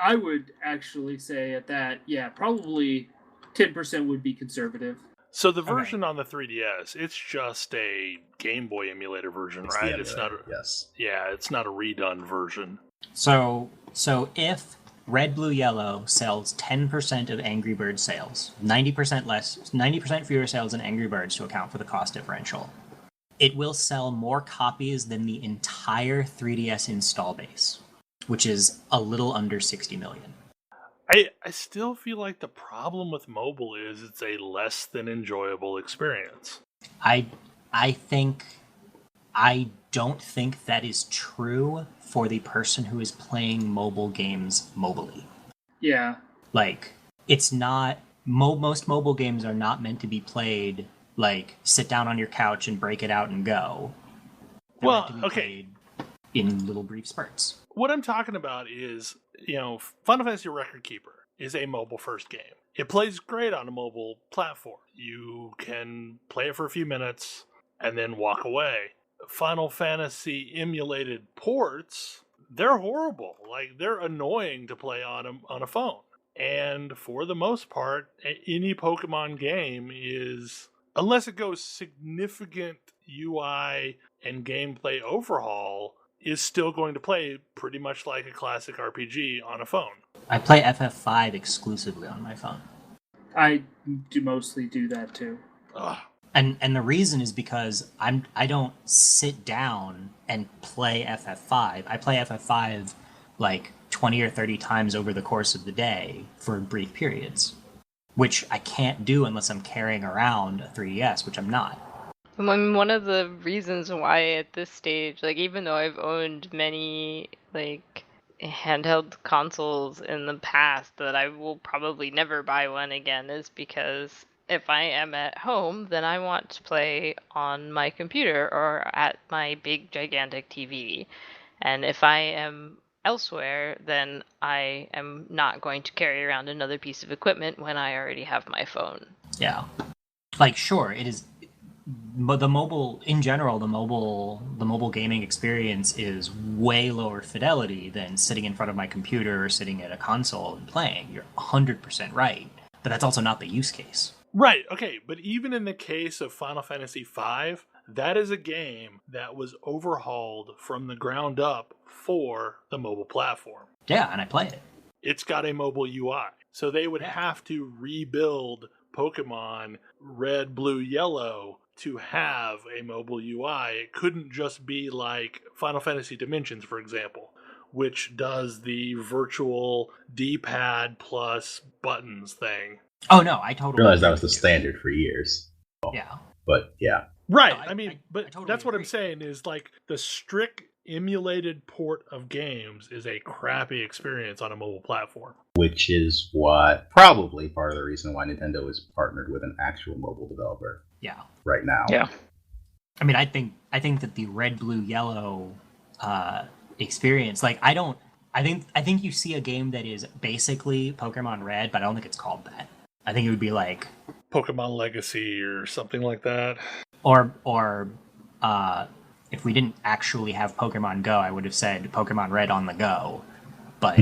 Speaker 5: I would actually say at that, probably 10% would be conservative.
Speaker 2: So the version on the 3DS, it's just a Game Boy emulator version, right? It's not
Speaker 3: yes.
Speaker 2: Yeah, it's not a redone version.
Speaker 7: So if Red, Blue, Yellow sells 10% of Angry Birds sales, 90% fewer sales than Angry Birds to account for the cost differential, it will sell more copies than the entire 3DS install base, which is a little under 60 million.
Speaker 2: I still feel like the problem with mobile is it's a less than enjoyable experience.
Speaker 7: I don't think that is true for the person who is playing mobile games mobily.
Speaker 5: Yeah.
Speaker 7: It's not... most mobile games are not meant to be played, sit down on your couch and break it out and go. They're meant to be played in little brief spurts.
Speaker 2: What I'm talking about is, Final Fantasy Record Keeper is a mobile-first game. It plays great on a mobile platform. You can play it for a few minutes and then walk away. Final Fantasy emulated ports, they're horrible. Like, they're annoying to play on a phone. And for the most part, any Pokemon game is, unless it goes significant UI and gameplay overhaul, is still going to play pretty much like a classic RPG on a phone.
Speaker 7: I play FF5 exclusively on my phone.
Speaker 5: I do mostly do that too.
Speaker 2: Ugh.
Speaker 7: And the reason is because I don't sit down and play FF5. I play FF5 like 20 or 30 times over the course of the day for brief periods, which I can't do unless I'm carrying around a 3DS, which I'm not.
Speaker 4: I mean, one of the reasons why at this stage, like, even though I've owned many, like, handheld consoles in the past, that I will probably never buy one again, is because if I am at home, then I want to play on my computer or at my big, gigantic TV. And if I am elsewhere, then I am not going to carry around another piece of equipment when I already have my phone.
Speaker 7: Yeah. Like, sure, it is... But the mobile, in general, the mobile gaming experience is way lower fidelity than sitting in front of my computer or sitting at a console and playing. You're 100% right. But that's also not the use case.
Speaker 2: Right, okay, but even in the case of Final Fantasy V, that is a game that was overhauled from the ground up for the mobile platform.
Speaker 7: Yeah, and I play it.
Speaker 2: It's got a mobile UI. So they would have to rebuild Pokemon Red, Blue, Yellow to have a mobile UI. It couldn't just be like Final Fantasy Dimensions, for example, which does the virtual D-pad plus buttons thing.
Speaker 7: Oh, no, I totally
Speaker 3: realized that was the standard for years.
Speaker 7: Yeah.
Speaker 3: But, yeah.
Speaker 2: Right,
Speaker 7: No,
Speaker 2: I
Speaker 7: totally
Speaker 2: that's what
Speaker 7: agree.
Speaker 2: I'm saying is, like, the strict emulated port of games is a crappy experience on a mobile platform.
Speaker 3: Which is what, probably part of the reason why Nintendo is partnered with an actual mobile developer.
Speaker 7: Yeah.
Speaker 3: Right now.
Speaker 6: Yeah.
Speaker 7: I mean, I think that the red, blue, yellow experience, like, I think you see a game that is basically Pokemon Red, but I don't think it's called that. I think it would be like
Speaker 2: Pokemon Legacy or something like that.
Speaker 7: Or if we didn't actually have Pokemon Go, I would have said Pokemon Red on the Go. But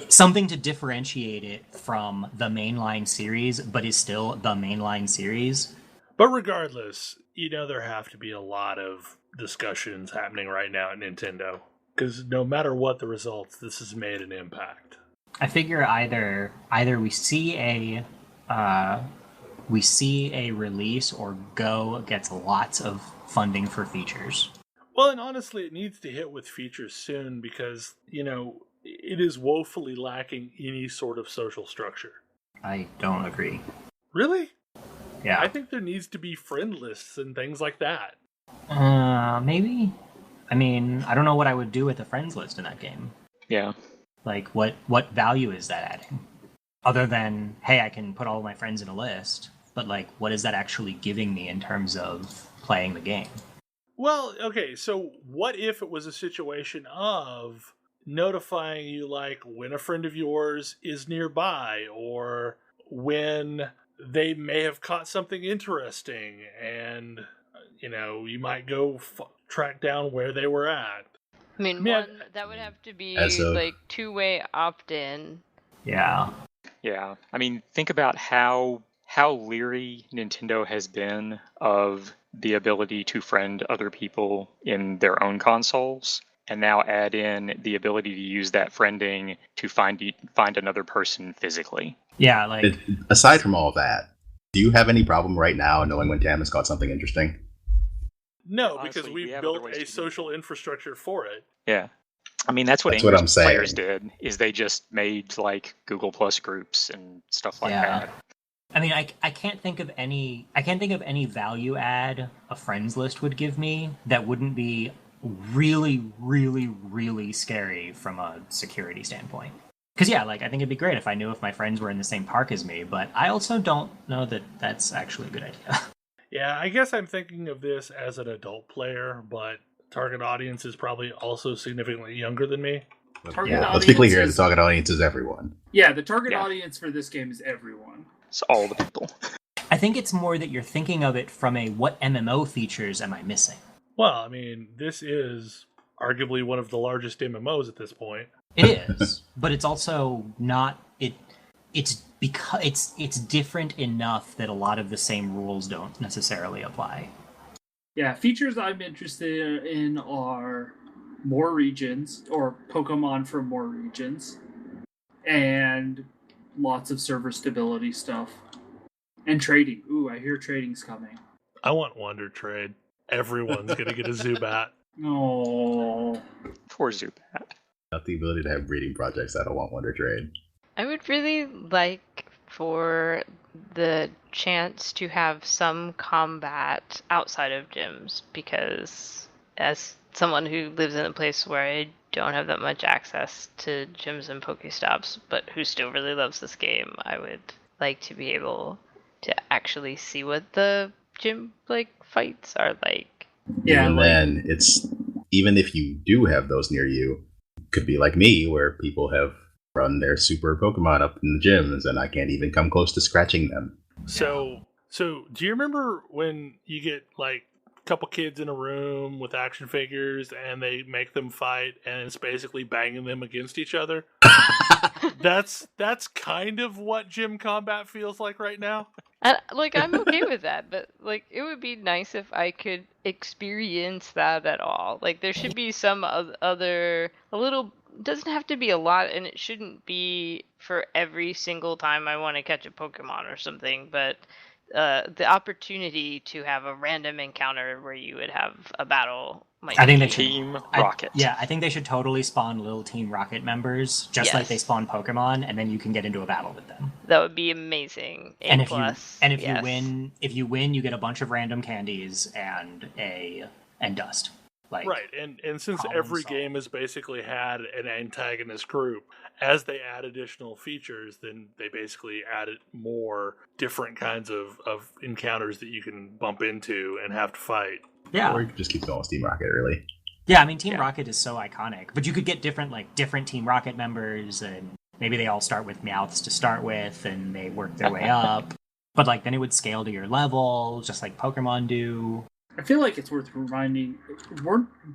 Speaker 7: something to differentiate it from the mainline series, but is still the mainline series.
Speaker 2: But regardless, there have to be a lot of discussions happening right now at Nintendo. Because no matter what the results, this has made an impact.
Speaker 7: I figure either we see a release or Go gets lots of funding for features.
Speaker 2: Well, and honestly, it needs to hit with features soon because, it is woefully lacking any sort of social structure.
Speaker 7: I don't agree.
Speaker 2: Really?
Speaker 7: Yeah.
Speaker 2: I think there needs to be friend lists and things like that.
Speaker 7: Maybe? I mean, I don't know what I would do with a friends list in that game.
Speaker 6: Yeah.
Speaker 7: Like, what value is that adding? Other than, hey, I can put all of my friends in a list, but, like, what is that actually giving me in terms of playing the game?
Speaker 2: Well, okay, so what if it was a situation of notifying you, like, when a friend of yours is nearby, or when they may have caught something interesting, and, you might go track down where they were at.
Speaker 4: I mean, that would have to be, like, two-way opt-in.
Speaker 7: Yeah.
Speaker 6: Yeah. I mean, think about how leery Nintendo has been of the ability to friend other people in their own consoles, and now add in the ability to use that friending to find another person physically.
Speaker 7: Yeah, like...
Speaker 3: Aside from all of that, do you have any problem right now knowing when Tam has caught something interesting?
Speaker 2: No,
Speaker 6: Honestly,
Speaker 2: because
Speaker 6: we
Speaker 2: we've
Speaker 6: have
Speaker 2: built
Speaker 6: other ways
Speaker 2: a
Speaker 6: to
Speaker 2: social infrastructure for it.
Speaker 6: Yeah. I mean, that's what
Speaker 3: I'm
Speaker 6: English
Speaker 3: saying.
Speaker 6: players did, is they just made, like, Google Plus groups and stuff like that.
Speaker 7: I mean, I can't think of any value add a friends list would give me that wouldn't be really, really, really scary from a security standpoint. Because, yeah, like, I think it'd be great if I knew if my friends were in the same park as me, but I also don't know that that's actually a good idea.
Speaker 2: Yeah, I guess I'm thinking of this as an adult player, but target audience is probably also significantly younger than me.
Speaker 3: Let's be clear here, the target audience is everyone.
Speaker 5: Yeah, the target audience for this game is everyone.
Speaker 6: It's all the people.
Speaker 7: I think it's more that you're thinking of it from a what MMO features am I missing?
Speaker 2: Well, I mean, this is arguably one of the largest MMOs at this point.
Speaker 7: It is, but it's also not it. It's because it's different enough that a lot of the same rules don't necessarily apply.
Speaker 5: Yeah, features I'm interested in are more regions, or Pokemon from more regions, and lots of server stability stuff. And trading. Ooh, I hear trading's coming.
Speaker 2: I want Wonder Trade. Everyone's going to get a Zubat.
Speaker 5: Oh,
Speaker 6: Poor Zubat.
Speaker 3: Without the ability to have breeding projects, I don't want Wonder Trade.
Speaker 4: I would really like for the chance to have some combat outside of gyms, because as someone who lives in a place where I don't have that much access to gyms and Pokestops, but who still really loves this game, I would like to be able to actually see what the gym fights are like.
Speaker 5: yeah.
Speaker 3: Even then, it's even if you do have those near you, it could be like me, where people have run their super Pokemon up in the gyms, and I can't even come close to scratching them.
Speaker 2: So do you remember when you get a couple kids in a room with action figures and they make them fight and it's basically banging them against each other? That's kind of what gym combat feels like right now.
Speaker 4: And, I'm okay with that, but it would be nice if I could experience that at all. There should be some other a little. Doesn't have to be a lot, and it shouldn't be for every single time I want to catch a Pokemon or something. But the opportunity to have a random encounter where you would have a battle.
Speaker 7: I think they
Speaker 6: should.
Speaker 7: should.
Speaker 6: Team Rocket.
Speaker 7: I think they should totally spawn little Team Rocket members, just like they spawn Pokemon, and then you can get into a battle with them.
Speaker 4: That would be amazing.
Speaker 7: And
Speaker 4: if
Speaker 7: you win, you get a bunch of random candies and dust.
Speaker 2: Right, and since every game has basically had an antagonist group, as they add additional features, then they basically added more different kinds of encounters that you can bump into and have to fight.
Speaker 7: Yeah.
Speaker 3: Or you could just keep going with Team Rocket, really.
Speaker 7: Yeah, I mean, Team Rocket is so iconic. But you could get different Team Rocket members, and maybe they all start with Meowths to start with, and they work their way up. But then it would scale to your level, just like Pokemon do.
Speaker 5: I feel like it's worth reminding,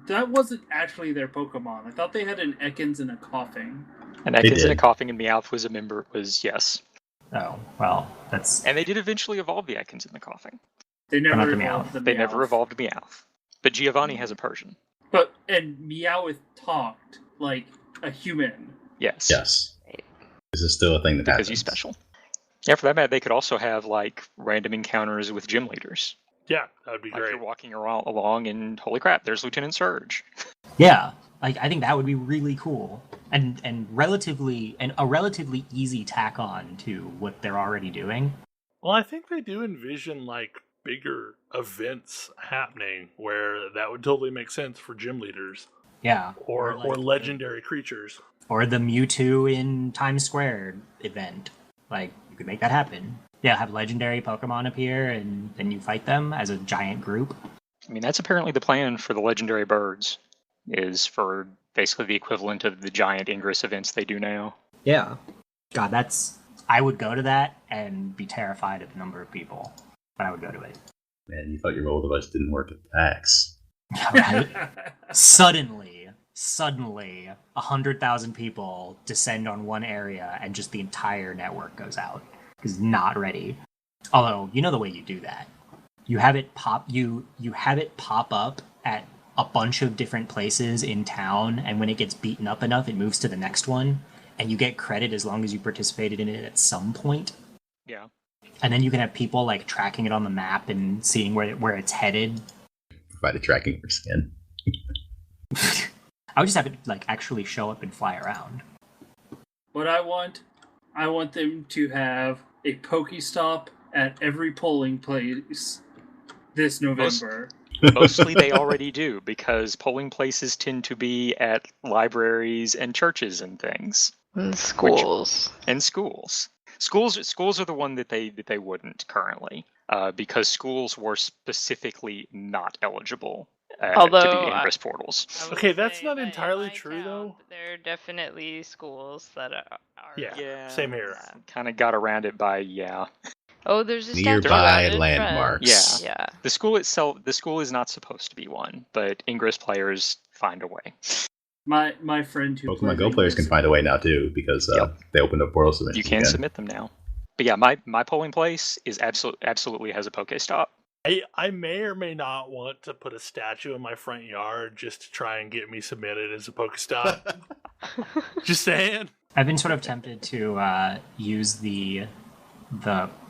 Speaker 5: that wasn't actually their Pokemon. I thought they had an Ekans and a Coughing.
Speaker 6: An Ekans and a Coughing, and Meowth was a member, yes.
Speaker 7: Oh, well, that's...
Speaker 6: And they did eventually evolve the Ekans and the Coughing.
Speaker 5: They never evolved the Meowth.
Speaker 6: They never evolved Meowth. But Giovanni has a Persian.
Speaker 5: And Meowth talked like a human.
Speaker 6: Yes.
Speaker 3: Yes. This is still a thing that happens.
Speaker 6: Because he's special. Yeah, for that matter, they could also have random encounters with gym leaders.
Speaker 2: Yeah, that would be great.
Speaker 6: You're walking along and holy crap, there's Lieutenant Surge.
Speaker 7: Yeah, I think that would be really cool and a relatively easy tack on to what they're already doing.
Speaker 2: Well, I think they do envision bigger events happening where that would totally make sense for gym leaders.
Speaker 7: Yeah,
Speaker 2: or legendary creatures.
Speaker 7: Or the Mewtwo in Times Square event. You could make that happen. Yeah, have legendary Pokemon appear, and then you fight them as a giant group.
Speaker 6: I mean, that's apparently the plan for the legendary birds, is for basically the equivalent of the giant Ingress events they do now.
Speaker 7: Yeah. God, I would go to that and be terrified at the number of people, but I would go to it.
Speaker 3: Man, you thought your roll device didn't work at PAX.
Speaker 7: Right? Suddenly, 100,000 people descend on one area, and just the entire network goes out. Is not ready. Although, you know the way you do that. You have it pop up at a bunch of different places in town, and when it gets beaten up enough, it moves to the next one, and you get credit as long as you participated in it at some point.
Speaker 6: Yeah.
Speaker 7: And then you can have people tracking it on the map and seeing where it's headed.
Speaker 3: Provide a tracking for skin.
Speaker 7: I would just have it actually show up and fly around.
Speaker 5: What I want them to have a Pokestop at every polling place this November.
Speaker 6: Mostly they already do, because polling places tend to be at libraries and churches and things.
Speaker 4: And schools.
Speaker 6: Schools are the one that they wouldn't currently, because schools were specifically not eligible to be ingress portals.
Speaker 2: Okay, that's not entirely true, though.
Speaker 4: There are definitely schools that are
Speaker 2: Yeah, same here.
Speaker 6: Kind of got around it by
Speaker 4: Oh, there's a
Speaker 3: nearby
Speaker 4: statue
Speaker 3: landmarks.
Speaker 6: Yeah. The school is not supposed to be one, but ingress players find a way.
Speaker 5: My friend who
Speaker 3: Pokemon Go players can find a way now too, because they opened up portal submissions.
Speaker 6: You can submit them now. But yeah, my polling place is absolutely has a Pokestop.
Speaker 2: I may or may not want to put a statue in my front yard just to try and get me submitted as a Pokestop. Just saying.
Speaker 7: I've been sort of tempted to use the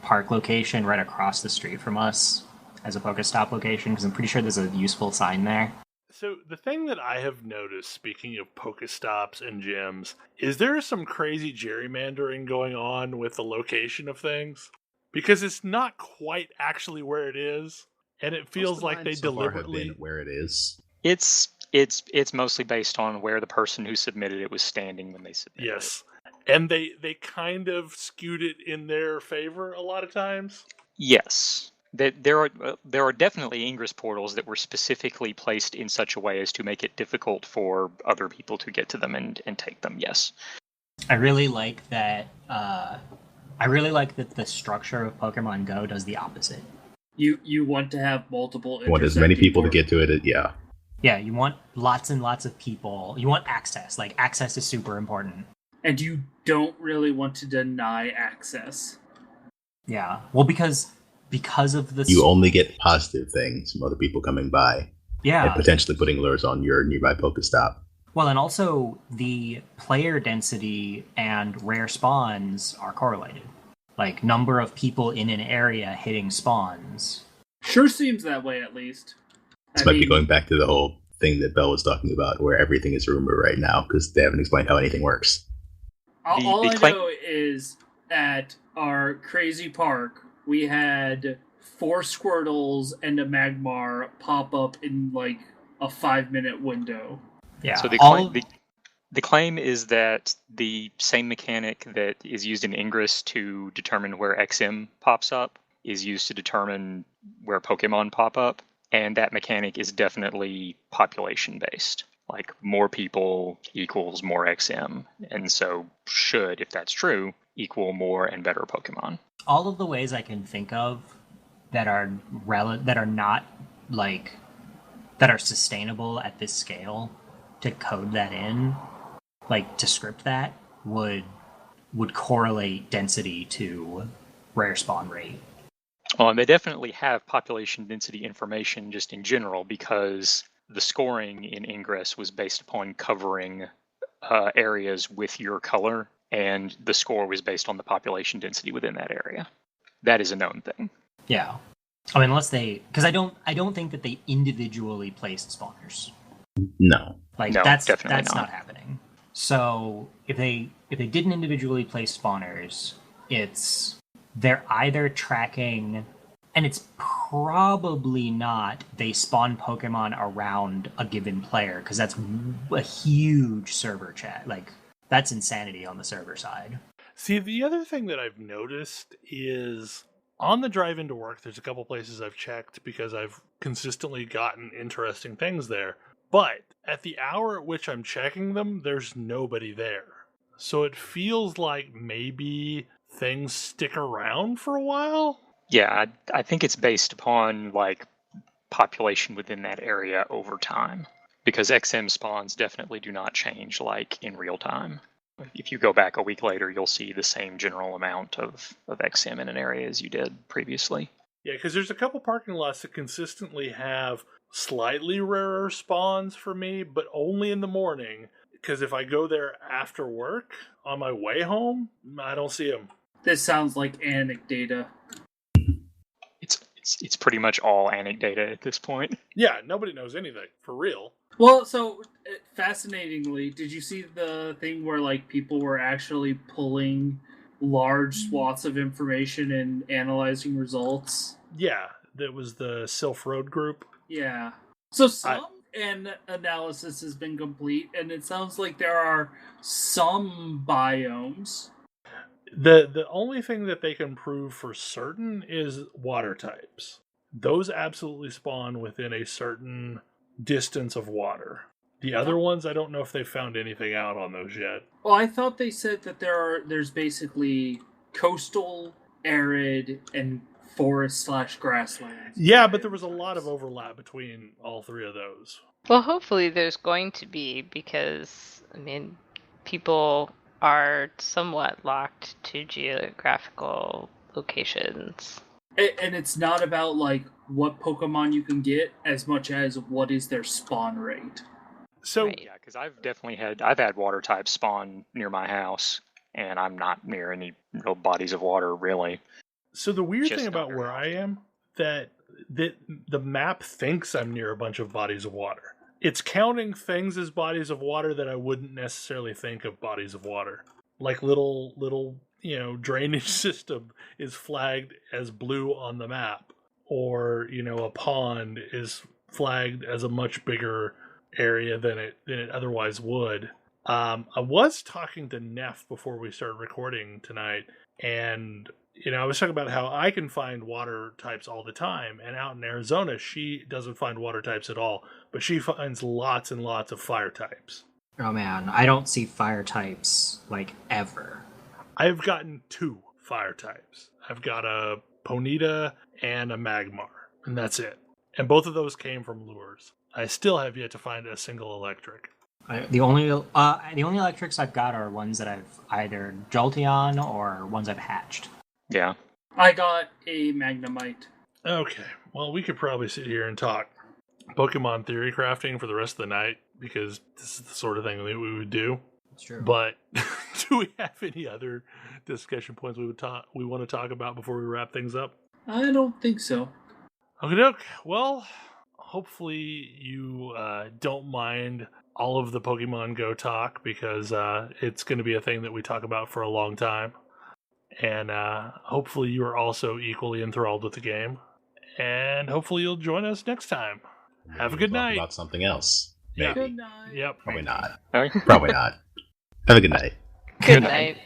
Speaker 7: park location right across the street from us as a Pokestop location, because I'm pretty sure there's a useful sign there.
Speaker 2: So the thing that I have noticed, speaking of Pokestops and gyms, is there some crazy gerrymandering going on with the location of things? Because it's not quite actually where it is, and it feels like they deliberately
Speaker 3: where it is.
Speaker 6: It's mostly based on where the person who submitted it was standing when they submitted it.
Speaker 2: Yes. And they kind of skewed it in their favor a lot of times?
Speaker 6: Yes. There are definitely ingress portals that were specifically placed in such a way as to make it difficult for other people to get to them and take them, yes.
Speaker 7: I really like that the structure of Pokemon Go does the opposite.
Speaker 5: You want to have multiple...
Speaker 3: You want as many people to get to it, yeah.
Speaker 7: Yeah, you want lots and lots of people. You want access. Like, access is super important.
Speaker 5: And you don't really want to deny access.
Speaker 7: Yeah. Well, because of this...
Speaker 3: You only get positive things from other people coming by.
Speaker 7: Yeah.
Speaker 3: And potentially putting lures on your nearby Pokestop.
Speaker 7: Well, and also the player density and rare spawns are correlated. Like, number of people in an area hitting spawns.
Speaker 5: Sure seems that way, at least.
Speaker 3: This might be going back to the whole thing that Belle was talking about, where everything is rumor right now, because they haven't explained how anything works.
Speaker 5: All I know is, at our crazy park, we had 4 Squirtles and a Magmar pop up in, like, a 5-minute window.
Speaker 7: Yeah.
Speaker 6: So the claim is that the same mechanic that is used in Ingress to determine where XM pops up is used to determine where Pokemon pop up, and that mechanic is definitely population-based. Like, more people equals more XM, and so should, if that's true, equal more and better Pokemon.
Speaker 7: All of the ways I can think of that are not, like, that are sustainable at this scale to code that in, like, to script that, would correlate density to rare spawn rate.
Speaker 6: Oh, and they definitely have population density information just in general, because the scoring in Ingress was based upon covering areas with your color, and the score was based on the population density within that area. That is a known thing.
Speaker 7: Yeah. I mean, unless because I don't think that they individually placed spawners.
Speaker 3: No.
Speaker 7: Like,
Speaker 6: no,
Speaker 7: that's
Speaker 6: not
Speaker 7: happening. So if they didn't individually place spawners, they're either tracking, and it's probably not they spawn Pokemon around a given player, because that's a huge server chat. Like, that's insanity on the server side.
Speaker 2: See, the other thing that I've noticed is on the drive into work, there's a couple places I've checked because I've consistently gotten interesting things there. But at the hour at which I'm checking them, there's nobody there. So it feels like maybe things stick around for a while?
Speaker 6: Yeah, I think it's based upon, like, population within that area over time. Because XM spawns definitely do not change, like, in real time. If you go back a week later, you'll see the same general amount of XM in an area as you did previously.
Speaker 2: Yeah, because there's a couple parking lots that consistently have slightly rarer spawns for me, but only in the morning. Because if I go there after work, on my way home, I don't see them.
Speaker 5: This sounds like anecdata.
Speaker 6: It's pretty much all anecdata at this point.
Speaker 2: Yeah, nobody knows anything, for real.
Speaker 5: Well, so, fascinatingly, did you see the thing where, like, people were actually pulling large swaths of information and analyzing results?
Speaker 2: Yeah, that was the Sylph Road group.
Speaker 5: Yeah. So some analysis has been complete, and it sounds like there are some biomes.
Speaker 2: The only thing that they can prove for certain is water types. Those absolutely spawn within a certain distance of water. The other ones, I don't know if they found anything out on those yet.
Speaker 5: Well, I thought they said that there's basically coastal, arid, and forest/grasslands.
Speaker 2: Yeah, but there was a lot of overlap between all three of those.
Speaker 4: Well, hopefully there's going to be, because, I mean, people are somewhat locked to geographical locations.
Speaker 5: And it's not about, like, what Pokemon you can get as much as what is their spawn rate.
Speaker 2: So
Speaker 4: Right.
Speaker 6: Yeah, because I've had water types spawn near my house, and I'm not near any real bodies of water, really.
Speaker 2: So the weird
Speaker 6: Just
Speaker 2: thing
Speaker 6: not
Speaker 2: about
Speaker 6: very
Speaker 2: where I
Speaker 6: often.
Speaker 2: am, that the map thinks I'm near a bunch of bodies of water. It's counting things as bodies of water that I wouldn't necessarily think of bodies of water. Like little drainage system is flagged as blue on the map, or a pond is flagged as a much bigger area than it otherwise would. I was talking to Neff before we started recording tonight, and I was talking about how I can find water types all the time, and out in Arizona, she doesn't find water types at all, but she finds lots and lots of fire types.
Speaker 7: Oh man, I don't see fire types like ever.
Speaker 2: I've gotten 2 fire types. I've got a Ponyta and a Magmar, and that's it. And both of those came from lures. I still have yet to find a single electric.
Speaker 7: The only electrics I've got are ones that I've either Jolteon or ones I've hatched.
Speaker 6: Yeah.
Speaker 5: I got a Magnemite.
Speaker 2: Okay, well, we could probably sit here and talk Pokemon theory crafting for the rest of the night, because this is the sort of thing that we would do.
Speaker 7: It's true.
Speaker 2: But do we have any other discussion points we want to talk about before we wrap things up?
Speaker 5: I don't think so.
Speaker 2: Okay, well, hopefully you don't mind all of the Pokemon Go talk, because it's going to be a thing that we talk about for a long time. And hopefully you are also equally enthralled with the game. And hopefully you'll join us next time.
Speaker 3: Maybe
Speaker 2: Have a
Speaker 3: we'll
Speaker 2: good
Speaker 3: talk
Speaker 2: night.
Speaker 3: about something else.
Speaker 2: Yeah.
Speaker 3: Maybe.
Speaker 5: Good night.
Speaker 2: Yep.
Speaker 3: Probably not.
Speaker 6: Okay.
Speaker 3: Probably not. Have a good night.
Speaker 4: Good night.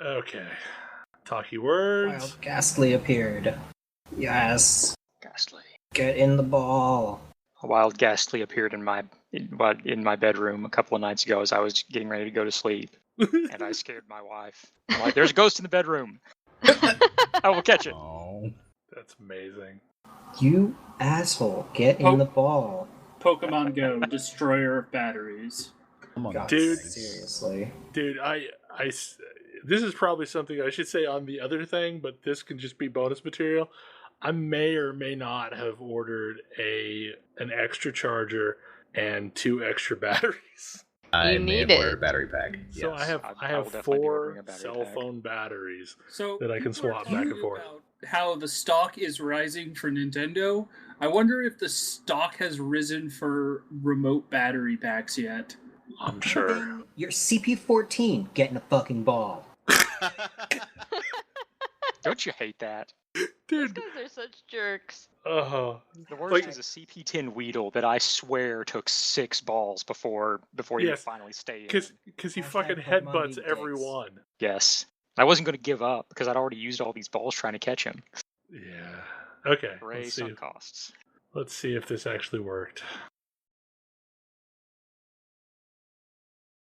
Speaker 2: Okay. Talky words.
Speaker 7: Wild Ghastly appeared. Yes.
Speaker 6: Ghastly.
Speaker 7: Get in the ball.
Speaker 6: A wild Ghastly appeared in my bedroom a couple of nights ago as I was getting ready to go to sleep, and I scared my wife. I'm like, "There's a ghost in the bedroom. I will catch it."
Speaker 3: Oh.
Speaker 2: That's amazing.
Speaker 7: You asshole. Get
Speaker 5: Oh.
Speaker 7: in the ball.
Speaker 5: Pokemon Go, destroyer of batteries.
Speaker 3: Come on,
Speaker 7: God,
Speaker 2: Dude.
Speaker 7: seriously.
Speaker 2: Dude, this is probably something I should say on the other thing, but this can just be bonus material. I may or may not have ordered an extra charger and 2 extra batteries.
Speaker 3: I
Speaker 4: You
Speaker 3: may have
Speaker 4: need it.
Speaker 3: ordered a battery pack.
Speaker 2: So
Speaker 3: Yes.
Speaker 2: I have
Speaker 6: I will definitely be ordering
Speaker 2: 4
Speaker 6: a battery
Speaker 2: cell
Speaker 6: pack.
Speaker 2: phone batteries.
Speaker 5: So
Speaker 2: That I can
Speaker 5: people are
Speaker 2: swap back and
Speaker 5: talking
Speaker 2: forth.
Speaker 5: about how the stock is rising for Nintendo. I wonder if the stock has risen for remote battery packs yet.
Speaker 2: I'm sure.
Speaker 7: You're CP14. Get in a fucking ball.
Speaker 6: Don't you hate that?
Speaker 4: Those
Speaker 2: Dude,
Speaker 4: guys are such jerks.
Speaker 2: uh-huh.
Speaker 6: The worst
Speaker 2: Like-
Speaker 6: is a CP10 Weedle that I swear took 6 balls before you
Speaker 2: Yes,
Speaker 6: finally stay in.
Speaker 2: Because he
Speaker 7: Hashtag
Speaker 2: fucking
Speaker 7: Pokemon
Speaker 2: headbutts
Speaker 7: beat
Speaker 2: every
Speaker 7: dicks.
Speaker 2: one.
Speaker 6: Yes. I wasn't going to give up because I'd already used all these balls trying to catch him.
Speaker 2: Yeah. Okay.
Speaker 6: Hooray, sunk costs.
Speaker 2: Let's see if this actually worked.